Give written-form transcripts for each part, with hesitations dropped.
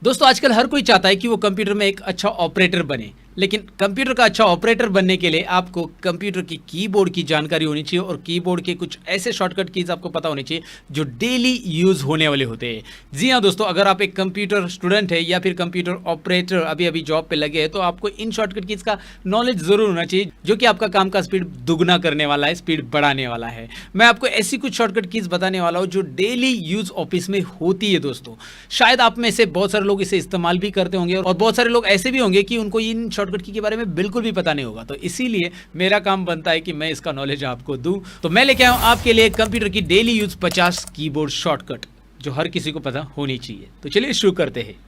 दोस्तों आजकल हर कोई चाहता है कि वो कंप्यूटर में एक अच्छा ऑपरेटर बने, लेकिन कंप्यूटर का अच्छा ऑपरेटर बनने के लिए आपको कंप्यूटर की कीबोर्ड की जानकारी होनी चाहिए और कीबोर्ड के कुछ ऐसे शॉर्टकट कीज आपको पता होनी चाहिए जो डेली यूज़ होने वाले होते हैं। जी हाँ दोस्तों, अगर आप एक कंप्यूटर स्टूडेंट है या फिर कंप्यूटर ऑपरेटर अभी अभी जॉब पे लगे हैं तो आपको इन शॉर्टकट कीज का नॉलेज ज़रूर होना चाहिए, जो कि आपका काम का स्पीड दुगना करने वाला है, स्पीड बढ़ाने वाला है। मैं आपको ऐसी कुछ शॉर्टकट कीज बताने वाला हूँ जो डेली यूज़ ऑफिस में होती है। दोस्तों शायद आप में से बहुत सारे लोग इसे इस्तेमाल भी करते होंगे और बहुत सारे लोग ऐसे भी होंगे कि उनको इन शॉर्टकट की के बारे में बिल्कुल भी पता नहीं होगा, तो इसीलिए मेरा काम बनता है कि मैं इसका नॉलेज आपको दूं। तो मैं लेके आया हूं आपके लिए कंप्यूटर की डेली यूज 50 कीबोर्ड शॉर्टकट जो हर किसी को पता होनी चाहिए। तो चलिए शुरू करते हैं।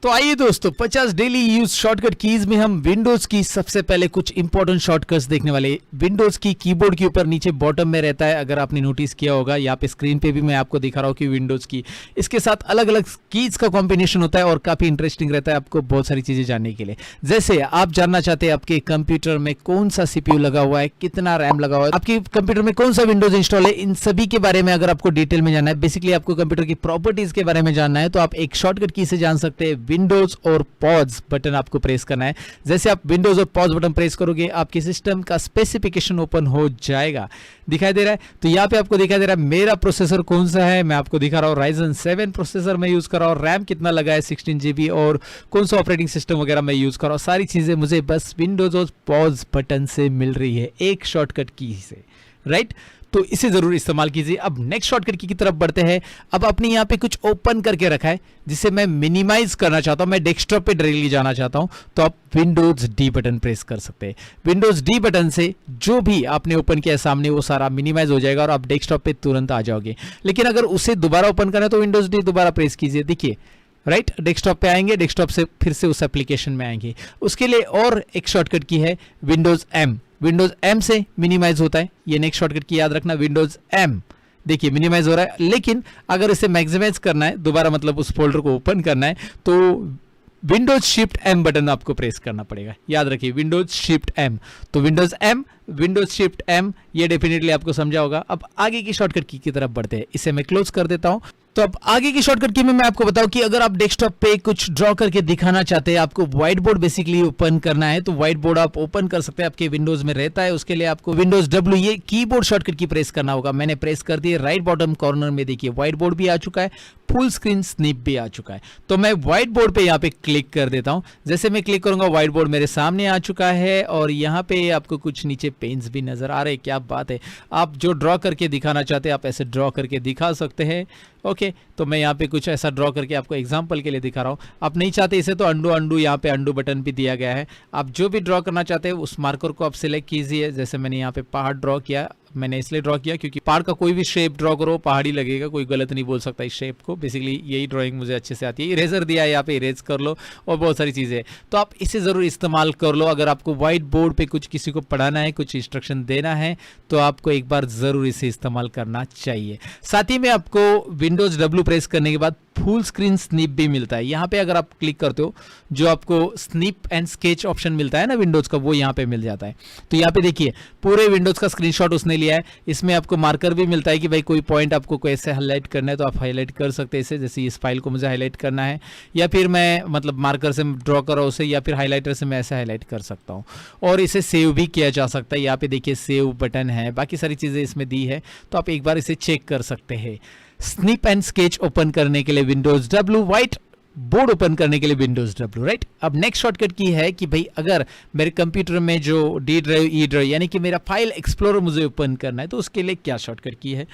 तो आइए दोस्तों, 50 डेली यूज शॉर्टकट कीज में हम विंडोज की सबसे पहले कुछ इंपॉर्टेंट शॉर्टकट्स देखने वाले। विंडोज की कीबोर्ड के ऊपर नीचे बॉटम में रहता है, अगर आपने नोटिस किया होगा, यहाँ पे स्क्रीन पे भी मैं आपको दिखा रहा हूँ कि विंडोज की इसके साथ अलग अलग कीज का कॉम्बिनेशन होता है और काफी इंटरेस्टिंग रहता है आपको बहुत सारी चीजें जानने के लिए। जैसे आप जानना चाहते हैं आपके कंप्यूटर में कौन सा सीपीयू लगा हुआ है, कितना रैम लगा हुआ है, आपके कंप्यूटर में कौन सा विंडोज इंस्टॉल है, इन सभी के बारे में अगर आपको डिटेल में जानना है, बेसिकली आपको कंप्यूटर की प्रॉपर्टीज के बारे में जानना है, तो आप एक शॉर्टकट की से जान सकते हैं। विंडोज और पॉज बटन आपको प्रेस करना है। जैसे आप विंडोज और पॉज बटन प्रेस करोगे आपके सिस्टम का स्पेसिफिकेशन ओपन हो जाएगा। दिखाई दे रहा है, तो यहाँ पे आपको दिखाई दे रहा है मेरा प्रोसेसर कौन सा है, मैं आपको दिखा रहा हूँ Ryzen 7 प्रोसेसर मैं यूज कर रहा हूँ, रैम कितना लगा है 16 GB और कौन सा ऑपरेटिंग सिस्टम वगैरह मैं यूज कर रहा हूँ। सारी चीजें मुझे बस विंडोज और पॉज बटन से मिल रही है, एक शॉर्टकट की से, राइट। तो इसे जरूर इस्तेमाल कीजिए। अब नेक्स्ट शॉर्टकट की तरफ बढ़ते हैं। अब आपने यहाँ पे कुछ ओपन करके रखा है जिसे मैं मिनिमाइज करना चाहता हूं, मैं डेस्कटॉप पे डायरेक्टली जाना चाहता हूं, तो आप विंडोज डी बटन प्रेस कर सकते हैं। विंडोज डी बटन से जो भी आपने ओपन किया है सामने वो सारा मिनिमाइज हो जाएगा और आप डेस्कटॉप पे तुरंत आ जाओगे। लेकिन अगर उसे दोबारा ओपन करना है तो विंडोज डी दोबारा प्रेस कीजिए, देखिए राइट, डेस्कटॉप पे आएंगे, डेस्कटॉप से फिर से उस एप्लीकेशन में आएंगे। उसके लिए और एक शॉर्टकट की है विंडोज एम, विंडोज एम से मिनिमाइज होता है। ये नेक्स्ट शॉर्टकट की याद रखना, विंडोज एम, देखिए मिनिमाइज हो रहा है। लेकिन अगर इसे मैक्सिमाइज करना है दोबारा, मतलब उस फोल्डर को ओपन करना है, तो विंडोज शिफ्ट एम बटन आपको प्रेस करना पड़ेगा। याद रखिए विंडोज शिफ्ट एम, तो Windows M, Windows shift M, ये डेफिनेटली आपको समझा होगा। अब आगे की शॉर्टकट की तरफ बढ़ते हैं, इसे मैं क्लोज कर देता हूं। तो अब आगे की शॉर्टकट की में मैं आपको बताऊं कि अगर आप डेस्कटॉप पे कुछ ड्रॉ करके दिखाना चाहते हैं, आपको व्हाइट बोर्ड बेसिकली ओपन करना है, तो व्हाइट बोर्ड आप ओपन कर सकते हैं, आपके विंडोज में रहता है। उसके लिए आपको विंडोज डब्ल्यू, ये कीबोर्ड शॉर्टकट की प्रेस करना होगा। मैंने प्रेस कर दिया, राइट बॉटम कॉर्नर में देखिए व्हाइट बोर्ड भी आ चुका है, फुल स्क्रीन स्निप भी आ चुका है। तो मैं व्हाइट बोर्ड पे यहाँ पे क्लिक कर देता हूँ। जैसे मैं क्लिक करूंगा व्हाइट बोर्ड मेरे सामने आ चुका है और यहाँ पे आपको कुछ नीचे पेन्स भी नजर आ रहे हैं। क्या बात है, आप जो ड्रॉ करके दिखाना चाहते हैं आप ऐसे ड्रॉ करके दिखा सकते हैं। ओके, तो मैं यहाँ पे कुछ ऐसा ड्रॉ करके आपको एग्जांपल के लिए दिखा रहा हूँ। आप नहीं चाहते इसे तो अंडू, यहाँ पे अंडू बटन भी दिया गया है। आप जो भी ड्रॉ करना चाहते हैं उस मार्कर को आप सिलेक्ट कीजिए। जैसे मैंने यहाँ पे पहाड़ ड्रॉ किया, मैंने इसलिए ड्रॉ किया क्योंकि पहाड़ का कोई भी शेप ड्रॉ करो पहाड़ी लगेगा, कोई गलत नहीं बोल सकता इस शेप को। बेसिकली यही ड्राइंग मुझे अच्छे से आती है। इरेजर दिया है यहाँ पे, इरेज कर लो और बहुत सारी चीज़ें, तो आप इसे ज़रूर इस्तेमाल कर लो। अगर आपको व्हाइट बोर्ड पे कुछ किसी को पढ़ाना है, कुछ इंस्ट्रक्शन देना है, तो आपको एक बार ज़रूर इसे इस्तेमाल करना चाहिए। साथ ही में आपको विंडोज डब्ल्यू प्रेस करने के बाद फुल स्क्रीन स्निप भी मिलता है। यहाँ पे अगर आप क्लिक करते हो, जो आपको स्निप एंड स्केच ऑप्शन मिलता है ना विंडोज का, वो यहाँ पे मिल जाता है। तो यहाँ पे देखिए पूरे विंडोज का स्क्रीनशॉट उसने लिया है। इसमें आपको मार्कर भी मिलता है कि भाई कोई पॉइंट आपको कैसे हाईलाइट करना है तो आप हाईलाइट कर सकते हैं इसे। जैसे इस फाइल को मुझे हाईलाइट करना है, या फिर मैं मतलब मार्कर से ड्रॉ कर रहा हूँ उसे, या फिर हाईलाइटर से मैं ऐसे हाईलाइट कर सकता हूँ। और इसे सेव भी किया जा सकता है। यहाँ पे देखिए सेव बटन है, बाकी सारी चीज़ें इसमें दी है, तो आप एक बार इसे चेक कर सकते हैं। स्निप एंड स्केच ओपन करने के लिए Windows W, white board open करने के लिए विंडोज डब्ल्यू, राइट। अब नेक्स्ट शॉर्टकट की है कि भाई अगर मेरे कंप्यूटर में जो डी ड्राइव, ई ड्राइव, यानी कि मेरा फाइल एक्सप्लोरर मुझे ओपन करना है, तो उसके लिए क्या शॉर्टकट की है,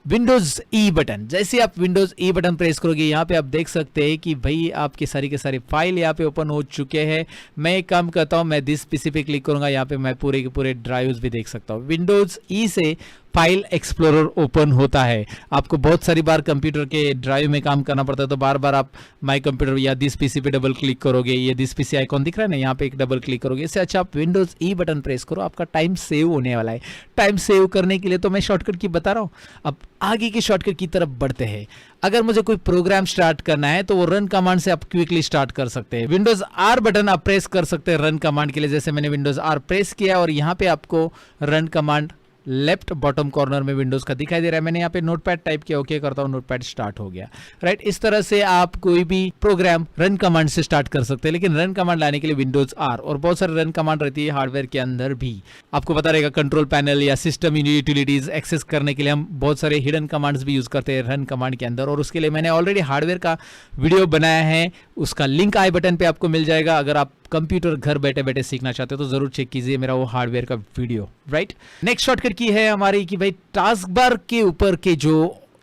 विंडोज ई बटन। जैसे आप विंडोज ई बटन प्रेस करोगे, यहाँ पे आप देख सकते हैं कि भाई आपके सारी के सारे फाइल यहाँ पे ओपन हो चुके हैं। मैं एक काम करता हूँ, मैं दिस पीसी पे क्लिक करूंगा, यहाँ पे मैं पूरे के पूरे ड्राइव्स भी देख सकता हूँ। विंडोज ई से फाइल एक्सप्लोरर ओपन होता है। आपको बहुत सारी बार कंप्यूटर के ड्राइव में काम करना पड़ता है, तो बार बार आप माई कंप्यूटर या दिस पीसी पे डबल क्लिक करोगे, ये दिस पीसी आइकॉन दिख रहा है ना, यहाँ पे एक डबल क्लिक करोगे। इससे अच्छा आप विंडोज ई बटन प्रेस करो, आपका टाइम सेव होने वाला है। टाइम सेव करने के लिए तो मैं शॉर्टकट की बता रहा हूँ। अब आगे की शॉर्टकट की तरफ बढ़ते हैं। अगर मुझे कोई प्रोग्राम स्टार्ट करना है तो वो रन कमांड से आप क्विकली स्टार्ट कर सकते हैं। विंडोज आर बटन आप प्रेस कर सकते हैं रन कमांड के लिए। जैसे मैंने विंडोज आर प्रेस किया और यहाँ पे आपको run command left bottom corner में विंडोज़ का दिखाई दे रहा है। मैंने यहाँ पे नोटपैड टाइप किया, ओके करता हूँ, नोटपैड स्टार्ट हो गया। राइट, इस तरह से आप कोई भी प्रोग्राम रन कमांड से स्टार्ट कर सकते हैं, लेकिन रन कमांड लाने के लिए विंडोज आर और बहुत सारे रन कमांड रहती है हार्डवेयर के अंदर भी। आपको पता रहेगा कंट्रोल पैनल या सिस्टम यूटिलिटीज एक्सेस करने के लिए हम बहुत सारे हिडन कमांड्स भी यूज करते हैं रन कमांड के अंदर, और उसके लिए मैंने ऑलरेडी हार्डवेयर का वीडियो बनाया है, उसका लिंक आई बटन पे आपको मिल जाएगा। अगर आप कंप्यूटर घर बैठे बैठे सीखना चाहते हो तो जरूर चेक कीजिए मेरा वो हार्डवेयर का वीडियो। राइट, नेक्स्ट शॉर्टकट की है हमारी कि भाई टास्क बार के ऊपर के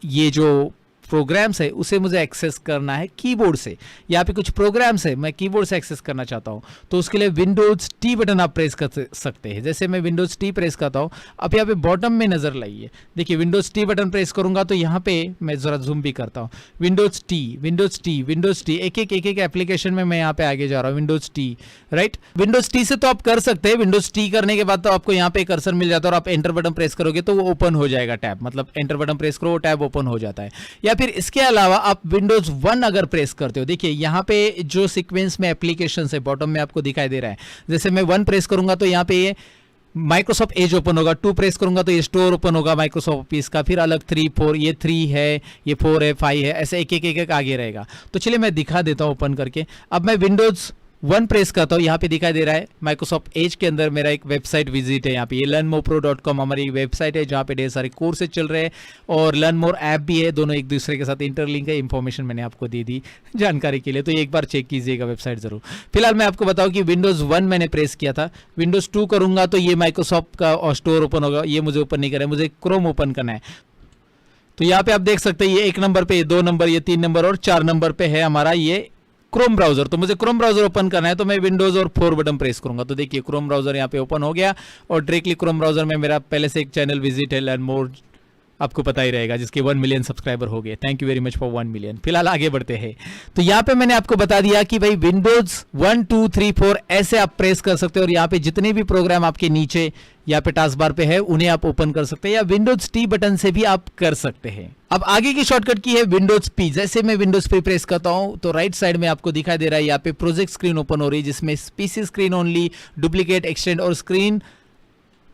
ये जो प्रोग्राम्स है उसे मुझे एक्सेस करना है कीबोर्ड से। यहाँ पे कुछ प्रोग्राम्स है मैं कीबोर्ड से एक्सेस करना चाहता हूँ, तो उसके लिए विंडोज टी बटन आप प्रेस कर सकते हैं। जैसे मैं विंडोज टी प्रेस करता हूँ, अब यहाँ पे बॉटम में नजर लाइए, देखिए विंडोज टी बटन प्रेस करूंगा तो यहाँ पे मैं जरा जूम भी करता हूँ, Windows T Windows T Windows T, एक एक एप्लीकेशन में मैं यहाँ पे आगे जा रहा हूँ, Windows T. Right, Windows T से तो आप कर सकते हैं, विंडोज टी करने के बाद तो आपको यहाँ पे कर्सर मिल जाता है और आप एंटर बटन प्रेस करोगे तो वो ओपन हो जाएगा टैब, मतलब एंटर बटन प्रेस करो वो टैब ओपन हो जाता है। या फिर इसके अलावा आप विंडोज 1 अगर प्रेस करते हो, देखिए यहाँ पे जो सीक्वेंस में एप्लीकेशन है बॉटम में आपको दिखाई दे रहा है, जैसे मैं 1 प्रेस करूंगा तो यहाँ पे ये माइक्रोसॉफ्ट एज ओपन होगा, 2 प्रेस करूंगा तो ये स्टोर ओपन होगा माइक्रोसॉफ्ट ऑफिस का, फिर अलग 3 4, ये 3 है, ये 4 है, 5 है, ऐसे एक आगे रहेगा। तो चलिए मैं दिखा देता हूं ओपन करके। अब मैं विंडोज 1 प्रेस करता हूँ, यहाँ पे दिखाई दे रहा है माइक्रोसॉफ्ट एज के अंदर मेरा एक वेबसाइट विजिट है। यहाँ पे ये learnmorepro.com हमारी वेबसाइट है जहाँ पे ढेर सारे कोर्सेज चल रहे हैं और लर्न मोर ऐप भी है, दोनों एक दूसरे के साथ इंटरलिंक है। इंफॉर्मेशन मैंने आपको दे दी जानकारी के लिए, तो एक बार चेक कीजिएगा वेबसाइट जरूर। फिलहाल मैं आपको बताऊँ कि विंडोज 1 मैंने प्रेस किया था, विंडोज 2 करूंगा तो ये माइक्रोसॉफ्ट का स्टोर ओपन होगा, ये मुझे ओपन नहीं करना है, मुझे क्रोम ओपन करना है। तो यहाँ पे आप देख सकते हैं ये 1 नंबर पे, ये 2 नंबर, ये 3 नंबर और 4 नंबर पे है हमारा ये क्रोम ब्राउजर। तो मुझे क्रोम ब्राउजर ओपन करना है तो मैं विंडोज और 4 बटन प्रेस करूंगा, तो देखिए क्रोम ब्राउजर यहाँ पे ओपन हो गया और डायरेक्टली क्रोम ब्राउजर में मेरा पहले से एक चैनल विजिट है लर्न मोर, आपको पता ही रहेगा, जिसके 1 मिलियन सब्सक्राइबर हो गए। Thank you very much for 1 million. फिलहाल आगे बढ़ते हैं, तो यहाँ पे मैंने आपको बता दिया कि भाई विंडोज 1 2 3 4 ऐसे आप प्रेस कर सकते हो और यहाँ पे जितने भी प्रोग्राम आपके नीचे यहाँ पे टास्क बार पे है उन्हें आप ओपन कर सकते हैं, या विंडोज टी बटन से भी आप कर सकते हैं। अब आगे की शॉर्टकट की है विंडोज पी। जैसे मैं विंडोज पी प्रेस करता हूं तो राइट साइड में आपको दिखाई दे रहा है यहाँ पे प्रोजेक्ट स्क्रीन ओपन हो रही है, जिसमें PC screen only, duplicate, extend और स्क्रीन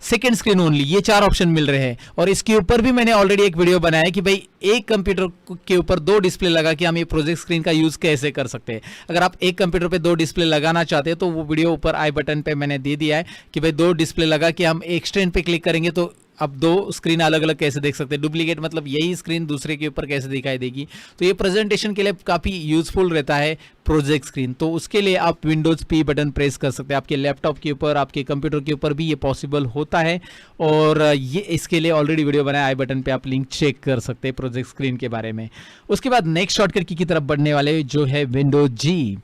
सेकेंड स्क्रीन ओनली, ये 4 ऑप्शन मिल रहे हैं। और इसके ऊपर भी मैंने ऑलरेडी एक वीडियो बनाया है कि भाई एक कंप्यूटर के ऊपर 2 डिस्प्ले लगा के हम ये प्रोजेक्ट स्क्रीन का यूज कैसे कर सकते हैं। अगर आप एक कंप्यूटर पे 2 डिस्प्ले लगाना चाहते हैं तो वो वीडियो ऊपर आई बटन पे मैंने दे दिया है कि भाई 2 डिस्प्ले लगा के हम एक्सटेंड पे क्लिक करेंगे तो अब 2 स्क्रीन अलग अलग कैसे देख सकते हैं। डुप्लीकेट मतलब यही स्क्रीन दूसरे के ऊपर कैसे दिखाई देगी, तो ये प्रेजेंटेशन के लिए काफ़ी यूजफुल रहता है प्रोजेक्ट स्क्रीन। तो उसके लिए आप विंडोज पी बटन प्रेस कर सकते हैं। आपके लैपटॉप के ऊपर, आपके कंप्यूटर के ऊपर भी ये पॉसिबल होता है और ये इसके लिए ऑलरेडी वीडियो बनाया, आई बटन पे आप लिंक चेक कर सकते हैं प्रोजेक्ट स्क्रीन के बारे में। उसके बाद नेक्स्ट शॉर्टकट की तरफ बढ़ने वाले जो है विंडोज जी।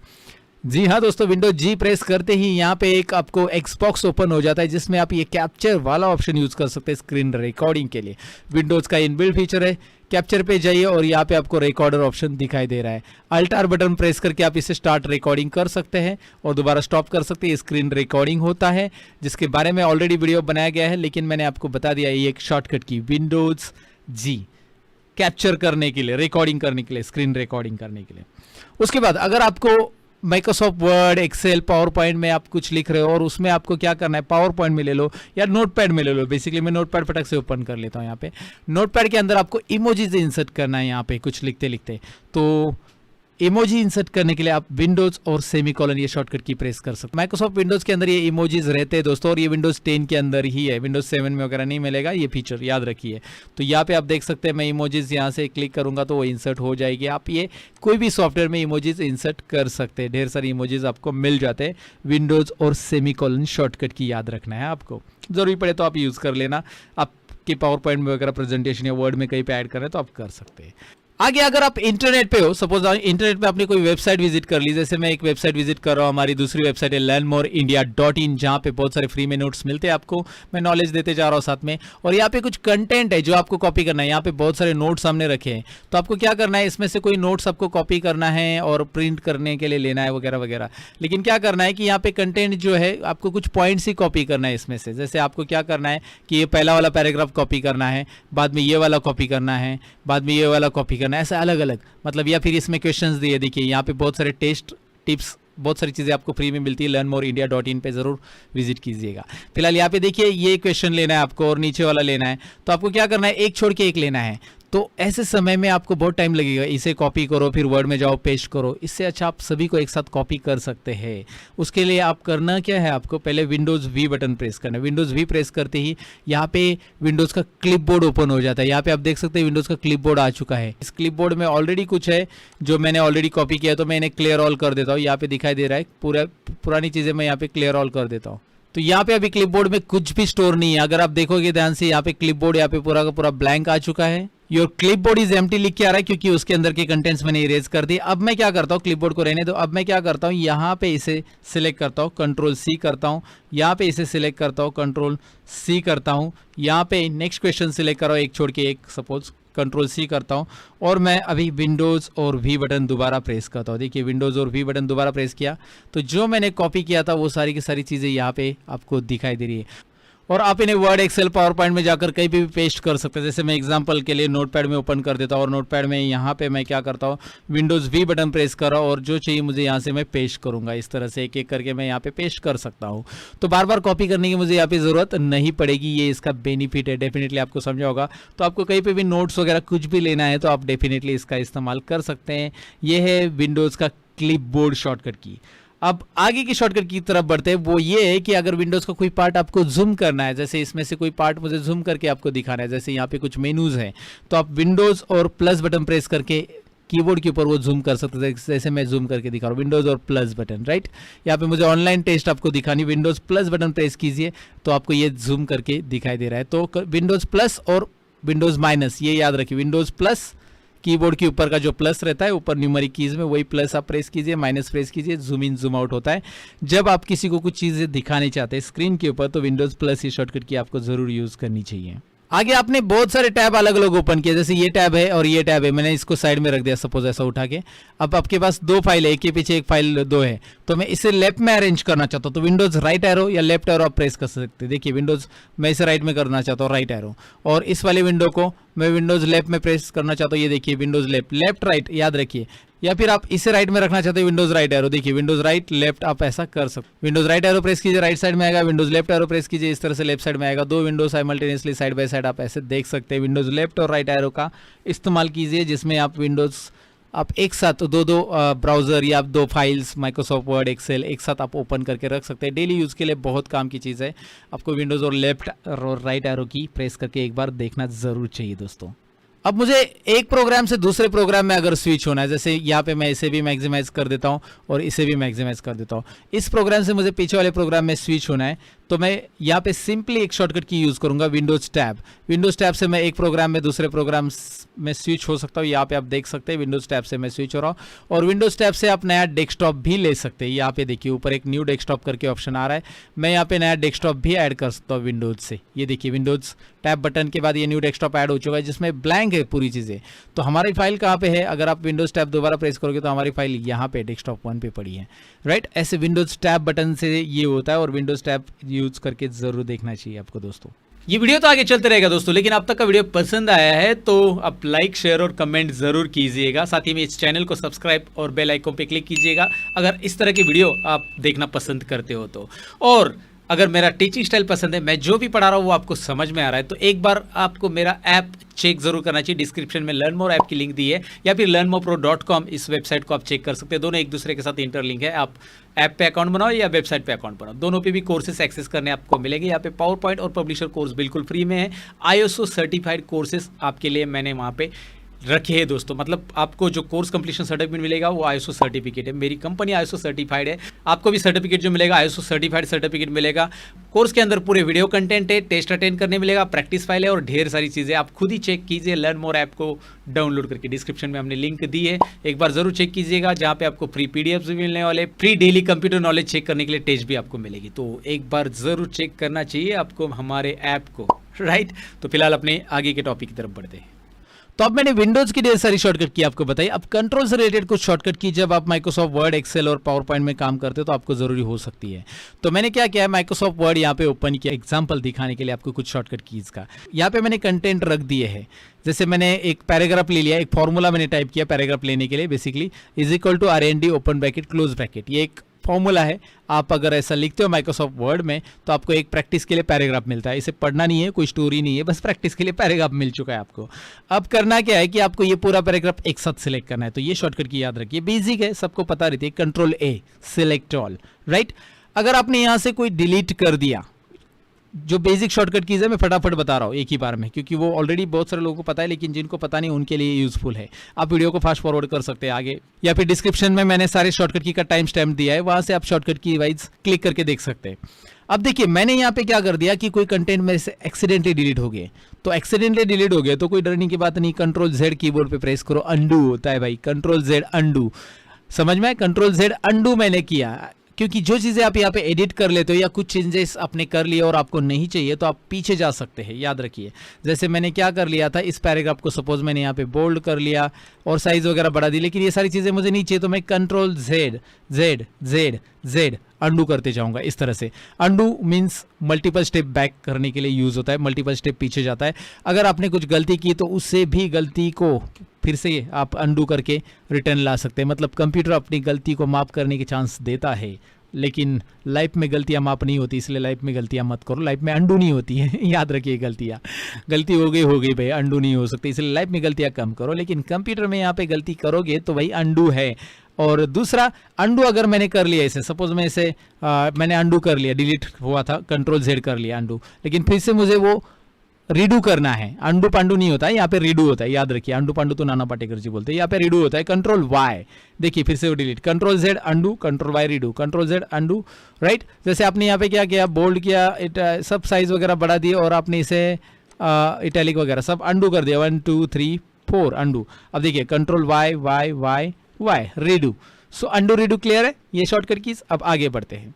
जी हाँ दोस्तों, विंडोज जी प्रेस करते ही यहाँ पे एक आपको एक्सबॉक्स ओपन हो जाता है, जिसमें आप ये कैप्चर वाला ऑप्शन यूज कर सकते हैं स्क्रीन रिकॉर्डिंग के लिए। विंडोज का इनबिल्ट फीचर है, कैप्चर पे जाइए और यहाँ पे आपको रिकॉर्डर ऑप्शन दिखाई दे रहा है। अल्ट आर बटन प्रेस करके आप इसे स्टार्ट रिकॉर्डिंग कर सकते हैं और दोबारा स्टॉप कर सकते हैं। स्क्रीन रिकॉर्डिंग होता है जिसके बारे में ऑलरेडी वीडियो बनाया गया है, लेकिन मैंने आपको बता दिया ये एक शॉर्टकट की विंडोज जी कैप्चर करने के लिए, रिकॉर्डिंग करने के लिए, स्क्रीन रिकॉर्डिंग करने के लिए। उसके बाद अगर आपको Microsoft Word, Excel, PowerPoint में आप कुछ लिख रहे हो और उसमें आपको क्या करना है, पावर पॉइंट में ले लो या नोटपैड में ले लो। बेसिकली मैं नोटपैड फटक से ओपन कर लेता हूँ। यहाँ पे नोटपैड के अंदर आपको इमोजीज इंसर्ट करना है। यहाँ पे कुछ लिखते लिखते तो इमोजी इंसर्ट करने के लिए आप विंडोज और सेमीकोलन ये शॉर्टकट की प्रेस कर सकते हैं। माइक्रोसॉफ्ट विंडोज के अंदर ये इमोजीज रहते हैं दोस्तों, और ये विंडोज 10 के अंदर ही है, विंडोज 7 में वगैरह नहीं मिलेगा ये फीचर, याद रखिए। तो यहाँ पे आप देख सकते हैं मैं इमोजीज यहाँ से क्लिक करूंगा तो वो इंसर्ट हो जाएगी। आप ये कोई भी सॉफ्टवेयर में इमोजीज इंसर्ट कर सकते हैं, ढेर सारी इमोजीज आपको मिल जाते हैं। विंडोज और सेमीकोलन शॉर्टकट की याद रखना है आपको, जरूरी पड़े तो आप यूज कर लेना। आपके पावर पॉइंट में वगैरह प्रेजेंटेशन या वर्ड में कहीं पे ऐड कर रहे हैं तो आप कर सकते हैं। आगे अगर आप इंटरनेट पे हो, सपोज इंटरनेट पे आपने कोई वेबसाइट विजिट कर ली, जैसे मैं एक वेबसाइट विजिट कर रहा हूँ, हमारी दूसरी वेबसाइट है learnmoreindia.in, जहाँ पे बहुत सारे फ्री में नोट्स मिलते हैं आपको, मैं नॉलेज देते जा रहा हूँ साथ में। और यहाँ पे कुछ कंटेंट है जो आपको कॉपी करना है। यहाँ पे बहुत सारे नोट्स सामने रखे हैं, तो आपको क्या करना है, इसमें से कोई नोट्स आपको कॉपी करना है और प्रिंट करने के लिए लेना है वगैरह वगैरह। लेकिन क्या करना है कि यहाँ पे कंटेंट जो है आपको कुछ पॉइंट्स ही कॉपी करना है इसमें से। जैसे आपको क्या करना है कि ये पहला वाला पैराग्राफ कॉपी करना है, बाद में ये वाला कॉपी करना है, बाद में ये वाला कॉपी करना है, ऐसा अलग अलग मतलब। या फिर इसमें क्वेश्चंस दिए, देखिए यहाँ पे बहुत सारे टेस्ट टिप्स बहुत सारी चीज़ें आपको फ्री में मिलती है। learnmoreindia.in पे ज़रूर विजिट कीजिएगा। फिलहाल यहाँ पे देखिए ये क्वेश्चन लेना है आपको और नीचे वाला लेना है, तो आपको क्या करना है, एक छोड़ के एक लेना है। तो ऐसे समय में आपको बहुत टाइम लगेगा, इसे कॉपी करो फिर वर्ड में जाओ पेस्ट करो, इससे अच्छा आप सभी को एक साथ कॉपी कर सकते हैं। उसके लिए आप करना क्या है, आपको पहले विंडोज़ वी बटन प्रेस करना है। विंडोज़ वी प्रेस करते ही यहाँ पे विंडोज़ का क्लिपबोर्ड ओपन हो जाता है। यहाँ पे आप देख सकते हैं विंडोज़ का क्लिपबोर्ड आ चुका है। इस क्लिपबोर्ड में ऑलरेडी कुछ है जो मैंने ऑलरेडी कॉपी किया, तो मैं इन्हें क्लियर ऑल कर देता हूँ। यहाँ पे दिखाई दे रहा है पुरानी चीज़ें मैं यहाँ पे क्लियर ऑल कर देता हूँ। तो यहाँ पे अभी क्लिपबोर्ड में कुछ भी स्टोर नहीं है। अगर आप देखोगे ध्यान से यहाँ पे क्लिपबोर्ड यहाँ पे पूरा का पूरा ब्लैंक आ चुका है। योर क्लिपबोर्ड इज एम्प्टी लिख के आ रहा है क्योंकि उसके अंदर के कंटेंट्स मैंने इरेज कर दिए। अब मैं क्या करता हूँ, क्लिपबोर्ड को रहने दो। अब मैं क्या करता हूँ, यहाँ पे इसे सिलेक्ट करता हूँ, कंट्रोल सी करता हूँ, यहाँ पे इसे सिलेक्ट करता हूँ, कंट्रोल सी करता हूँ, यहाँ पे नेक्स्ट क्वेश्चन सिलेक्ट करो, एक छोड़ के एक, सपोज कंट्रोल सी करता हूँ, और मैं अभी विंडोज़ और वी बटन दोबारा प्रेस करता हूँ। देखिए विंडोज़ और वी बटन दोबारा प्रेस किया तो जो मैंने कॉपी किया था वो सारी की सारी चीज़ें यहाँ पे आपको दिखाई दे रही है। और आप इन्हें वर्ड, एक्सेल, पावर पॉइंट में जाकर कहीं भी पेस्ट कर सकते हैं। जैसे मैं एग्जांपल के लिए नोटपैड में ओपन कर देता हूँ और नोटपैड में यहाँ पे मैं क्या करता हूँ, विंडोज़ वी बटन प्रेस कर रहा हूँ और जो चाहिए मुझे यहाँ से मैं पेस्ट करूँगा। इस तरह से एक एक करके मैं यहाँ पे पेस्ट कर सकता हूँ। तो बार बार कॉपी करने की मुझे यहाँ पे ज़रूरत नहीं पड़ेगी। ये इसका बेनिफिट है, डेफिनेटली आपको समझा होगा। तो आपको कहीं पर भी नोट्स वगैरह कुछ भी लेना है तो आप डेफिनेटली इसका इस्तेमाल कर सकते हैं। ये है विंडोज़ का क्लिपबोर्ड शॉर्टकट की। अब आगे की शॉर्टकट की तरफ बढ़ते हैं। वो ये है कि अगर विंडोज़ का कोई पार्ट आपको जूम करना है, जैसे इसमें से कोई पार्ट मुझे जूम करके आपको दिखाना है, जैसे यहाँ पे कुछ मेनूज हैं, तो आप विंडोज़ और प्लस बटन प्रेस करके कीबोर्ड के ऊपर वो जूम कर सकते हैं। जैसे मैं जूम करके दिखा रहा हूँ, विंडोज़ और प्लस बटन, राइट। यहाँ पे मुझे ऑनलाइन टेस्ट आपको दिखानी, विंडोज़ प्लस बटन प्रेस कीजिए तो आपको ये जूम करके दिखाई दे रहा है। तो विंडोज़ प्लस और विंडोज़ माइनस, ये याद रखिए। विंडोज़ प्लस कीबोर्ड के ऊपर का जो प्लस रहता है, ऊपर न्यूमेरिक कीज में, वही प्लस आप प्रेस कीजिए, माइनस प्रेस कीजिए, जूम इन जूम आउट होता है। जब आप किसी को कुछ चीज़ें दिखाने चाहते हैं स्क्रीन के ऊपर तो विंडोज़ प्लस ये शॉर्टकट की आपको ज़रूर यूज़ करनी चाहिए। आगे आपने बहुत सारे टैब अलग अलग ओपन किए, जैसे ये टैब है और ये टैब है, मैंने इसको साइड में रख दिया सपोज ऐसा उठा के। अब आपके पास दो फाइल है, एक के पीछे एक फाइल दो है, तो मैं इसे लेफ्ट में अरेंज करना चाहता हूँ तो विंडोज़ राइट एरो या लेफ्ट एरो आप प्रेस कर सकते हैं। देखिए विंडोज़ मैं इसे राइट में करना चाहता हूँ, राइट एरो, और इस वाले विंडो को मैं विंडोज़ लेफ्ट में प्रेस करना चाहता हूँ। ये देखिए विंडोज़ लेफ्ट, लेफ्ट राइट याद रखिए। या फिर आप इसे राइट में रखना चाहते हैं, विंडोज़ राइट एरो, देखिए विंडोज़ राइट लेफ्ट आप ऐसा कर सकते। विंडोज़ राइट एरो प्रेस कीजिए, राइट साइड में आएगा, विंडोज़ लेफ्ट एरो प्रेस कीजिए, इस तरह से लेफ्ट साइड में आएगा। दो Windows simultaneously side by side आप ऐसे देख सकते हैं। विंडोज़ लेफ्ट और राइट एरो का इस्तेमाल कीजिए जिसमें आप विंडोज़ आप एक साथ दो ब्राउज़र या दो फाइल्स माइक्रोसॉफ्ट वर्ड, एक्सेल एक साथ आप ओपन करके रख सकते हैं। डेली यूज़ के लिए बहुत काम की चीज़ है। आपको विंडोज़ और लेफ्ट और राइट एरो की प्रेस करके एक बार देखना ज़रूर चाहिए दोस्तों। अब मुझे एक प्रोग्राम से दूसरे प्रोग्राम में अगर स्विच होना है, जैसे यहाँ पे मैं इसे भी मैक्सिमाइज कर देता हूँ और इसे भी मैक्सिमाइज कर देता हूँ। इस प्रोग्राम से मुझे पीछे वाले प्रोग्राम में स्विच होना है तो मैं यहाँ पे सिंपली एक शॉर्टकट की यूज़ करूँगा, विंडोज़ टैब। विंडोज़ टैब से मैं एक प्रोग्राम में दूसरे प्रोग्राम में स्विच हो सकता हूँ। यहाँ पे आप देख सकते हैं विंडोज़ टैब से मैं स्विच हो रहा हूँ। और विंडोज़ टैब से आप नया डेस्कटॉप भी ले सकते हैं। यहाँ पे देखिए ऊपर एक न्यू डेस्कटॉप करके ऑप्शन आ रहा है, मैं यहाँ पे नया डेस्कटॉप भी ऐड कर सकता हूँ विंडोज़ से। ये देखिए विंडोज़ टैब बटन के बाद ये न्यू डेस्कटॉप ऐड हो चुका है जिसमें ब्लैंक है पूरी चीज़ें। तो हमारी फाइल कहाँ पे है, अगर आप विंडोज़ टैब दोबारा प्रेस करोगे तो हमारी फाइल यहाँ पे डेस्कटॉप 1 पे पड़ी है, राइट। ऐसे विंडोज़ टैब बटन से ये होता है और विंडोज़ टैब यूज़ करके ज़रूर देखना चाहिए आपको दोस्तों। ये वीडियो तो आगे चलते रहेगा दोस्तों, लेकिन अब तक का वीडियो पसंद आया है तो आप लाइक, शेयर और कमेंट जरूर कीजिएगा। साथ ही में इस चैनल को सब्सक्राइब और बेल आइकन पे क्लिक कीजिएगा अगर इस तरह की वीडियो आप देखना पसंद करते हो तो। और अगर मेरा टीचिंग स्टाइल पसंद है, मैं जो भी पढ़ा रहा हूँ वो आपको समझ में आ रहा है, तो एक बार आपको मेरा ऐप चेक जरूर करना चाहिए। डिस्क्रिप्शन में लर्न मोर ऐप की लिंक दी है या फिर learnmorepro.com इस वेबसाइट को आप चेक कर सकते हैं। दोनों एक दूसरे के साथ इंटरलिंक है। आप ऐप पे अकाउंट बनाओ या वेबसाइट पे अकाउंट बनाओ, दोनों पे भी कोर्सेस एक्सेस करने आपको मिलेंगे। यहाँ पे पावर पॉइंट और पब्लिशर कोर्स बिल्कुल फ्री में है। ISO सर्टिफाइड कोर्सेस आपके लिए मैंने वहाँ पे रखे हैं दोस्तों। मतलब आपको जो कोर्स कंप्लीशन सर्टिफिकेट मिलेगा वो ISO सर्टिफिकेट है। मेरी कंपनी ISO सर्टिफाइड है, आपको भी सर्टिफिकेट जो मिलेगा ISO सर्टिफाइड सर्टिफिकेट मिलेगा। कोर्स के अंदर पूरे वीडियो कंटेंट है, टेस्ट अटेंड करने मिलेगा, प्रैक्टिस फाइल है और ढेर सारी चीज़ें। आप खुद ही चेक कीजिए लर्न मोर ऐप को डाउनलोड करके, डिस्क्रिप्शन में हमने लिंक दी है, एक बार जरूर चेक कीजिएगा। जहाँ पे आपको फ्री PDFs भी मिलने वाले, free daily computer knowledge check करने के लिए टेस्ट भी आपको मिलेगी। तो एक बार जरूर चेक करना चाहिए आपको हमारे ऐप को, राइट। तो फिलहाल अपने आगे के टॉपिक की तरफ बढ़ते हैं। तो अब मैंने विंडोज की ढेर सारी शॉर्टकट की आपको बताई। अब कंट्रोल से रिलेटेड कुछ शॉर्टकट की जब आप माइक्रोसॉफ्ट वर्ड, एक्सेल और पावर पॉइंट में काम करते हो तो आपको जरूरी हो सकती है। तो मैंने क्या किया है, माइक्रोसॉफ्ट वर्ड यहाँ पे ओपन किया एग्जांपल दिखाने के लिए आपको कुछ शॉर्टकट कीज का। यहाँ पे मैंने कंटेंट रख दिए हैं। जैसे मैंने एक पैराग्राफ ले लिया, एक फॉर्मूला मैंने टाइप किया पैराग्राफ लेने के लिए, basically is equal to RND open bracket close bracket. ये एक फॉर्मूला है। आप अगर ऐसा लिखते हो माइक्रोसॉफ्ट वर्ड में तो आपको एक प्रैक्टिस के लिए पैराग्राफ मिलता है। इसे पढ़ना नहीं है, कोई स्टोरी नहीं है, बस प्रैक्टिस के लिए पैराग्राफ मिल चुका है आपको। अब करना क्या है कि आपको ये पूरा पैराग्राफ एक साथ सिलेक्ट करना है। तो ये शॉर्टकट की याद रखिए, बेसिक है, सबको पता रहती है। Control A select all, right. अगर आपने यहाँ से कोई डिलीट कर दिया, जो बेसिक शॉर्टकट कीज है मैं फटाफट बता रहा हूँ एक ही बार में, क्योंकि वो ऑलरेडी बहुत सारे लोगों को पता है, लेकिन जिनको पता नहीं उनके लिए यूजफुल है। आप वीडियो को फास्ट फॉरवर्ड कर सकते हैं आगे, या फिर डिस्क्रिप्शन में मैंने सारे शॉर्टकट की का टाइम स्टैम्प दिया है, वहां से आप शॉर्टकट की वाइज क्लिक करके देख सकते हैं। अब देखिए मैंने यहाँ पे क्या कर दिया कि कोई कंटेंट मेरे से एक्सीडेंटली डिलीट हो गए। तो एक्सीडेंटली डिलीट हो गए तो कोई डरने की बात नहीं, कंट्रोल Z कीबोर्ड पे प्रेस करो, अंडू होता है भाई, कंट्रोल Z अंडू। समझ में, कंट्रोल Z अंडू मैंने किया, क्योंकि जो चीज़ें आप यहाँ पे एडिट कर लेते हो या कुछ चेंजेस आपने कर लिए और आपको नहीं चाहिए तो आप पीछे जा सकते हैं, याद रखिए। जैसे मैंने क्या कर लिया था, इस पैराग्राफ को सपोज मैंने यहाँ पे बोल्ड कर लिया और साइज वगैरह बढ़ा दी, लेकिन ये सारी चीज़ें मुझे नहीं चाहिए तो मैं कंट्रोल Z अंडू करते जाऊंगा इस तरह से। Undo means multiple step back करने के लिए यूज होता है, मल्टीपल स्टेप पीछे जाता है। अगर आपने कुछ गलती की तो उससे भी गलती को फिर से आप अंडू करके रिटर्न ला सकते हैं। मतलब कंप्यूटर अपनी गलती को माफ करने के चांस देता है, लेकिन लाइफ में गलतियां माफ नहीं होती, इसलिए लाइफ में गलतियां मत करो। लाइफ में अंडू नहीं होती है याद रखिए, गलती हो गई भाई, अंडू नहीं हो सकती, इसलिए लाइफ में गलतियां कम करो। लेकिन कंप्यूटर में यहाँ पे गलती करोगे तो भाई अंडू है। और दूसरा, अंडू अगर मैंने कर लिया इसे, सपोज मैं इसे मैंने अंडू कर लिया, डिलीट हुआ था, कंट्रोल Z कर लिया अंडू, लेकिन फिर से मुझे वो रीडू करना है। अंडू पांडू नहीं होता है, यहाँ पे रीडू होता है, याद रखिए। अंडू पांडू तो नाना पाटेकर जी बोलते हैं, यहाँ पे रीडू होता है। कंट्रोल Y, देखिए फिर से वो delete, control Z undo, control Y redo, control Z undo, right. जैसे आपने यहाँ पे क्या किया, बोल्ड किया, सब साइज वगैरह बढ़ा दिए और आपने इसे इटैलिक वगैरह सब अंडू कर दिया, 1 2 3 4 अंडू। अब देखिए कंट्रोल Y रीडू। सो अंडू रीडू क्लियर है ये शॉर्टकट कीज। अब आगे बढ़ते हैं।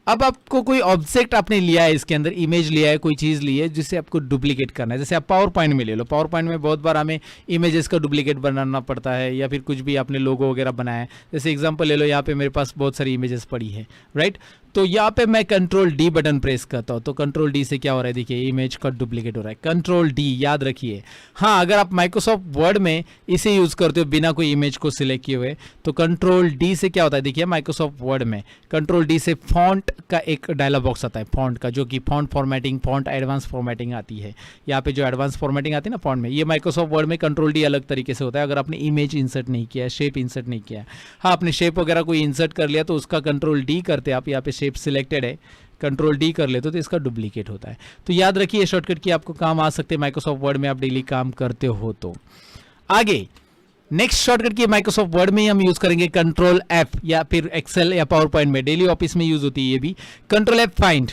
अब आपको कोई ऑब्जेक्ट आपने लिया है, इसके अंदर इमेज लिया है, कोई चीज़ ली है जिसे आपको डुप्लीकेट करना है। जैसे आप पावर पॉइंट में ले लो, पावर पॉइंट में बहुत बार हमें इमेजेस का डुप्लीकेट बनाना पड़ता है, या फिर कुछ भी आपने लोगो वगैरह बनाया है। जैसे एग्जांपल ले लो, यहाँ पे मेरे पास बहुत सारी इमेजेस पड़ी है, राइट। तो यहाँ पे मैं कंट्रोल D बटन प्रेस करता हूँ तो कंट्रोल D से क्या हो रहा है, देखिए इमेज का डुप्लीकेट हो रहा है। कंट्रोल D याद रखिए। हाँ, अगर आप माइक्रोसॉफ्ट वर्ड में इसे यूज करते हो बिना कोई इमेज को सिलेक्ट किए हुए तो कंट्रोल D से क्या होता है, देखिए माइक्रोसॉफ्ट वर्ड में कंट्रोल D से फॉन्ट का एक डायलॉग बॉक्स आता है, फॉन्ट का, जो कि font formatting, font advance formatting आती है। यहाँ पे जो एडवांस फॉर्मेटिंग आती है ना फॉन्ट में, ये माइक्रोसॉफ्ट वर्ड में कंट्रोल D अलग तरीके से होता है। अगर आपने इमेज इंसर्ट नहीं किया है, शेप इंसर्ट नहीं किया है, हाँ आपने शेप वगैरह कोई इंसर्ट कर लिया तो उसका कंट्रोल D करते आप, यहाँ पे शेप सिलेक्टेड है, कंट्रोल D कर लेते हो तो इसका डुप्लीकेट होता है। तो याद रखिए ये शॉर्टकट की आपको काम आ सकते हैं माइक्रोसॉफ्ट वर्ड में आप डेली काम करते हो तो। आगे नेक्स्ट शॉर्टकट की माइक्रोसॉफ्ट वर्ड में ही हम यूज करेंगे कंट्रोल F, या फिर एक्सेल या पावर पॉइंट में, डेली ऑफिस में यूज होती है ये भी। Control F find,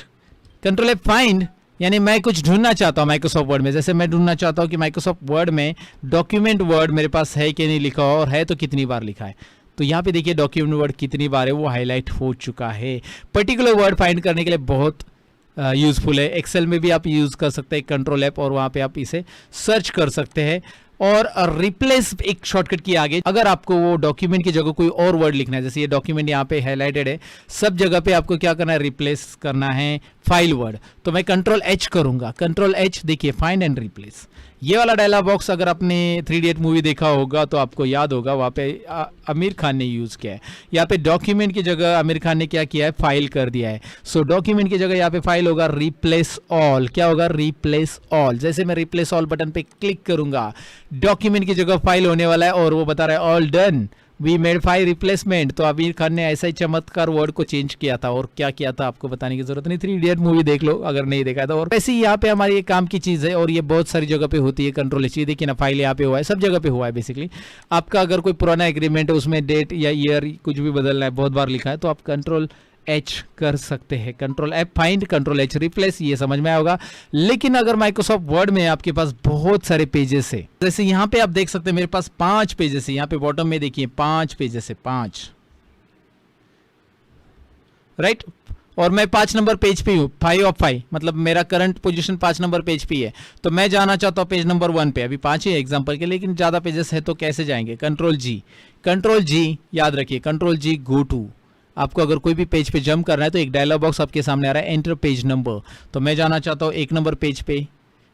control F find यानी मैं कुछ ढूंढना चाहता हूं माइक्रोसॉफ्ट वर्ड में। जैसे मैं ढूंढना चाहता हूं कि माइक्रोसॉफ्ट वर्ड में डॉक्यूमेंट वर्ड मेरे पास है कि नहीं लिखा हो, और है तो कितनी बार लिखा है। तो यहाँ पे देखिए डॉक्यूमेंट वर्ड कितनी बार है वो हाईलाइट हो चुका है। पर्टिकुलर वर्ड फाइंड करने के लिए बहुत यूजफुल है। एक्सेल में भी आप यूज कर सकते हैं कंट्रोल F, और वहाँ पे आप इसे सर्च कर सकते हैं। और रिप्लेस एक शॉर्टकट की आगे, अगर आपको वो डॉक्यूमेंट की जगह कोई और वर्ड लिखना है, जैसे ये डॉक्यूमेंट यहाँ पे हाईलाइटेड है, सब जगह पे आपको क्या करना है, रिप्लेस करना है फाइल वर्ड। तो मैं कंट्रोल H करूंगा, कंट्रोल H, देखिए फाइंड एंड रिप्लेस। ये वाला डायलॉग बॉक्स अगर आपने 3 इडियट मूवी देखा होगा तो आपको याद होगा, वहाँ पे आमिर खान ने यूज़ किया है। यहाँ पे डॉक्यूमेंट की जगह आमिर खान ने क्या किया है, फाइल कर दिया है। सो डॉक्यूमेंट की जगह यहाँ पे फाइल होगा, रिप्लेस ऑल। क्या होगा, रिप्लेस ऑल। जैसे मैं रिप्लेस ऑल बटन पे क्लिक करूंगा, डॉक्यूमेंट की जगह फाइल होने वाला है और वो बता रहा है all done, we made file replacement. तो आमिर खान ने ऐसा ही चमत्कार वर्ड को चेंज किया था, और क्या किया था आपको बताने की जरूरत नहीं, 3 इडियट मूवी देख लो अगर नहीं देखा था। और वैसे ही यहाँ पे हमारी ये काम की चीज है, और ये बहुत सारी जगह पे होती है। कंट्रोल H, देखिए ना फाइल यहाँ पे हुआ है, सब जगह पे हुआ है बेसिकली। आपका अगर कोई पुराना एग्रीमेंट है उसमें डेट या ईयर कुछ भी बदलना है, बहुत बार लिखा है, तो आप कंट्रोल H कर सकते हैं। Control F find, control H replace, ये समझ में आएगा। लेकिन अगर माइक्रोसॉफ्ट वर्ड में आपके पास बहुत सारे पेजेस है, जैसे यहाँ पे आप देख सकते हैं मेरे पास 5 पेजेस है, यहाँ पे बॉटम में देखिए 5 पेजेस है, 5, राइट। और मैं 5 नंबर पेज पे हूँ, 5 ऑफ 5, मतलब मेरा करंट पोजीशन 5 नंबर पेज पे है, तो मैं जाना चाहता हूँ पेज नंबर 1 पे। अभी 5 ही एग्जांपल के, लेकिन ज़्यादा पेजेस है तो कैसे जाएंगे? कंट्रोल जी याद रखिए, कंट्रोल जी गो टू। आपको अगर कोई भी पेज पे जंप करना है तो एक डायलॉग बॉक्स आपके सामने आ रहा है, एंटर पेज नंबर। तो मैं जाना चाहता हूँ 1 नंबर पेज पे,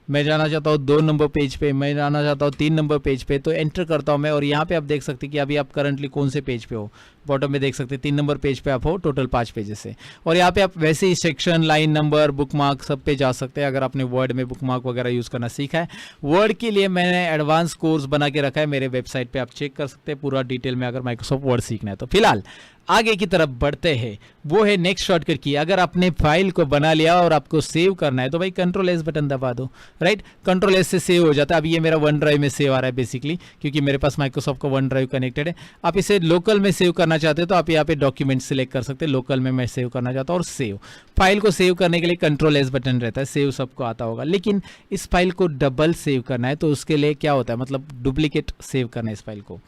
मैं जाना चाहता हूँ 2 नंबर पेज पे, मैं जाना चाहता हूँ 3 नंबर पेज पे, तो एंटर करता हूँ मैं। और यहाँ पे आप देख सकते हैं कि अभी आप करंटली कौन से पेज पे हो। बॉटम में देख सकते हैं 3 नंबर पेज पे आप हो, टोटल 5 पेजेस है। और यहाँ पे आप वैसे ही सेक्शन, लाइन नंबर, बुकमार्क सब पे जा सकते हैं अगर आपने वर्ड में बुकमार्क वगैरह यूज़ करना सीखा है। वर्ड के लिए मैंने एडवांस कोर्स बना के रखा है मेरे वेबसाइट पे, आप चेक कर सकते हैं पूरा डिटेल में अगर माइक्रोसॉफ्ट वर्ड सीखना है तो। फिलहाल आगे की तरफ बढ़ते हैं, वो है नेक्स्ट शॉर्टकट की। अगर आपने फाइल को बना लिया और आपको सेव करना है तो भाई कंट्रोल एस बटन दबा दो, राइट। कंट्रोल एस से सेव हो जाता है। अभी ये मेरा वन ड्राइव में सेव आ रहा है बेसिकली, क्योंकि मेरे पास माइक्रोसॉफ्ट का वन ड्राइव कनेक्टेड है। आप इसे लोकल में सेव करना चाहते हो तो आप यहाँ पे डॉक्यूमेंट सिलेक्ट कर सकते हैं, लोकल में मैं सेव करना चाहता हूँ। और सेव फाइल को सेव करने के लिए कंट्रोल एस बटन रहता है, सेव सबको आता होगा। लेकिन इस फाइल को डबल सेव करना है तो उसके लिए क्या होता है, मतलब डुप्लीकेट सेव करना है इस फाइल को,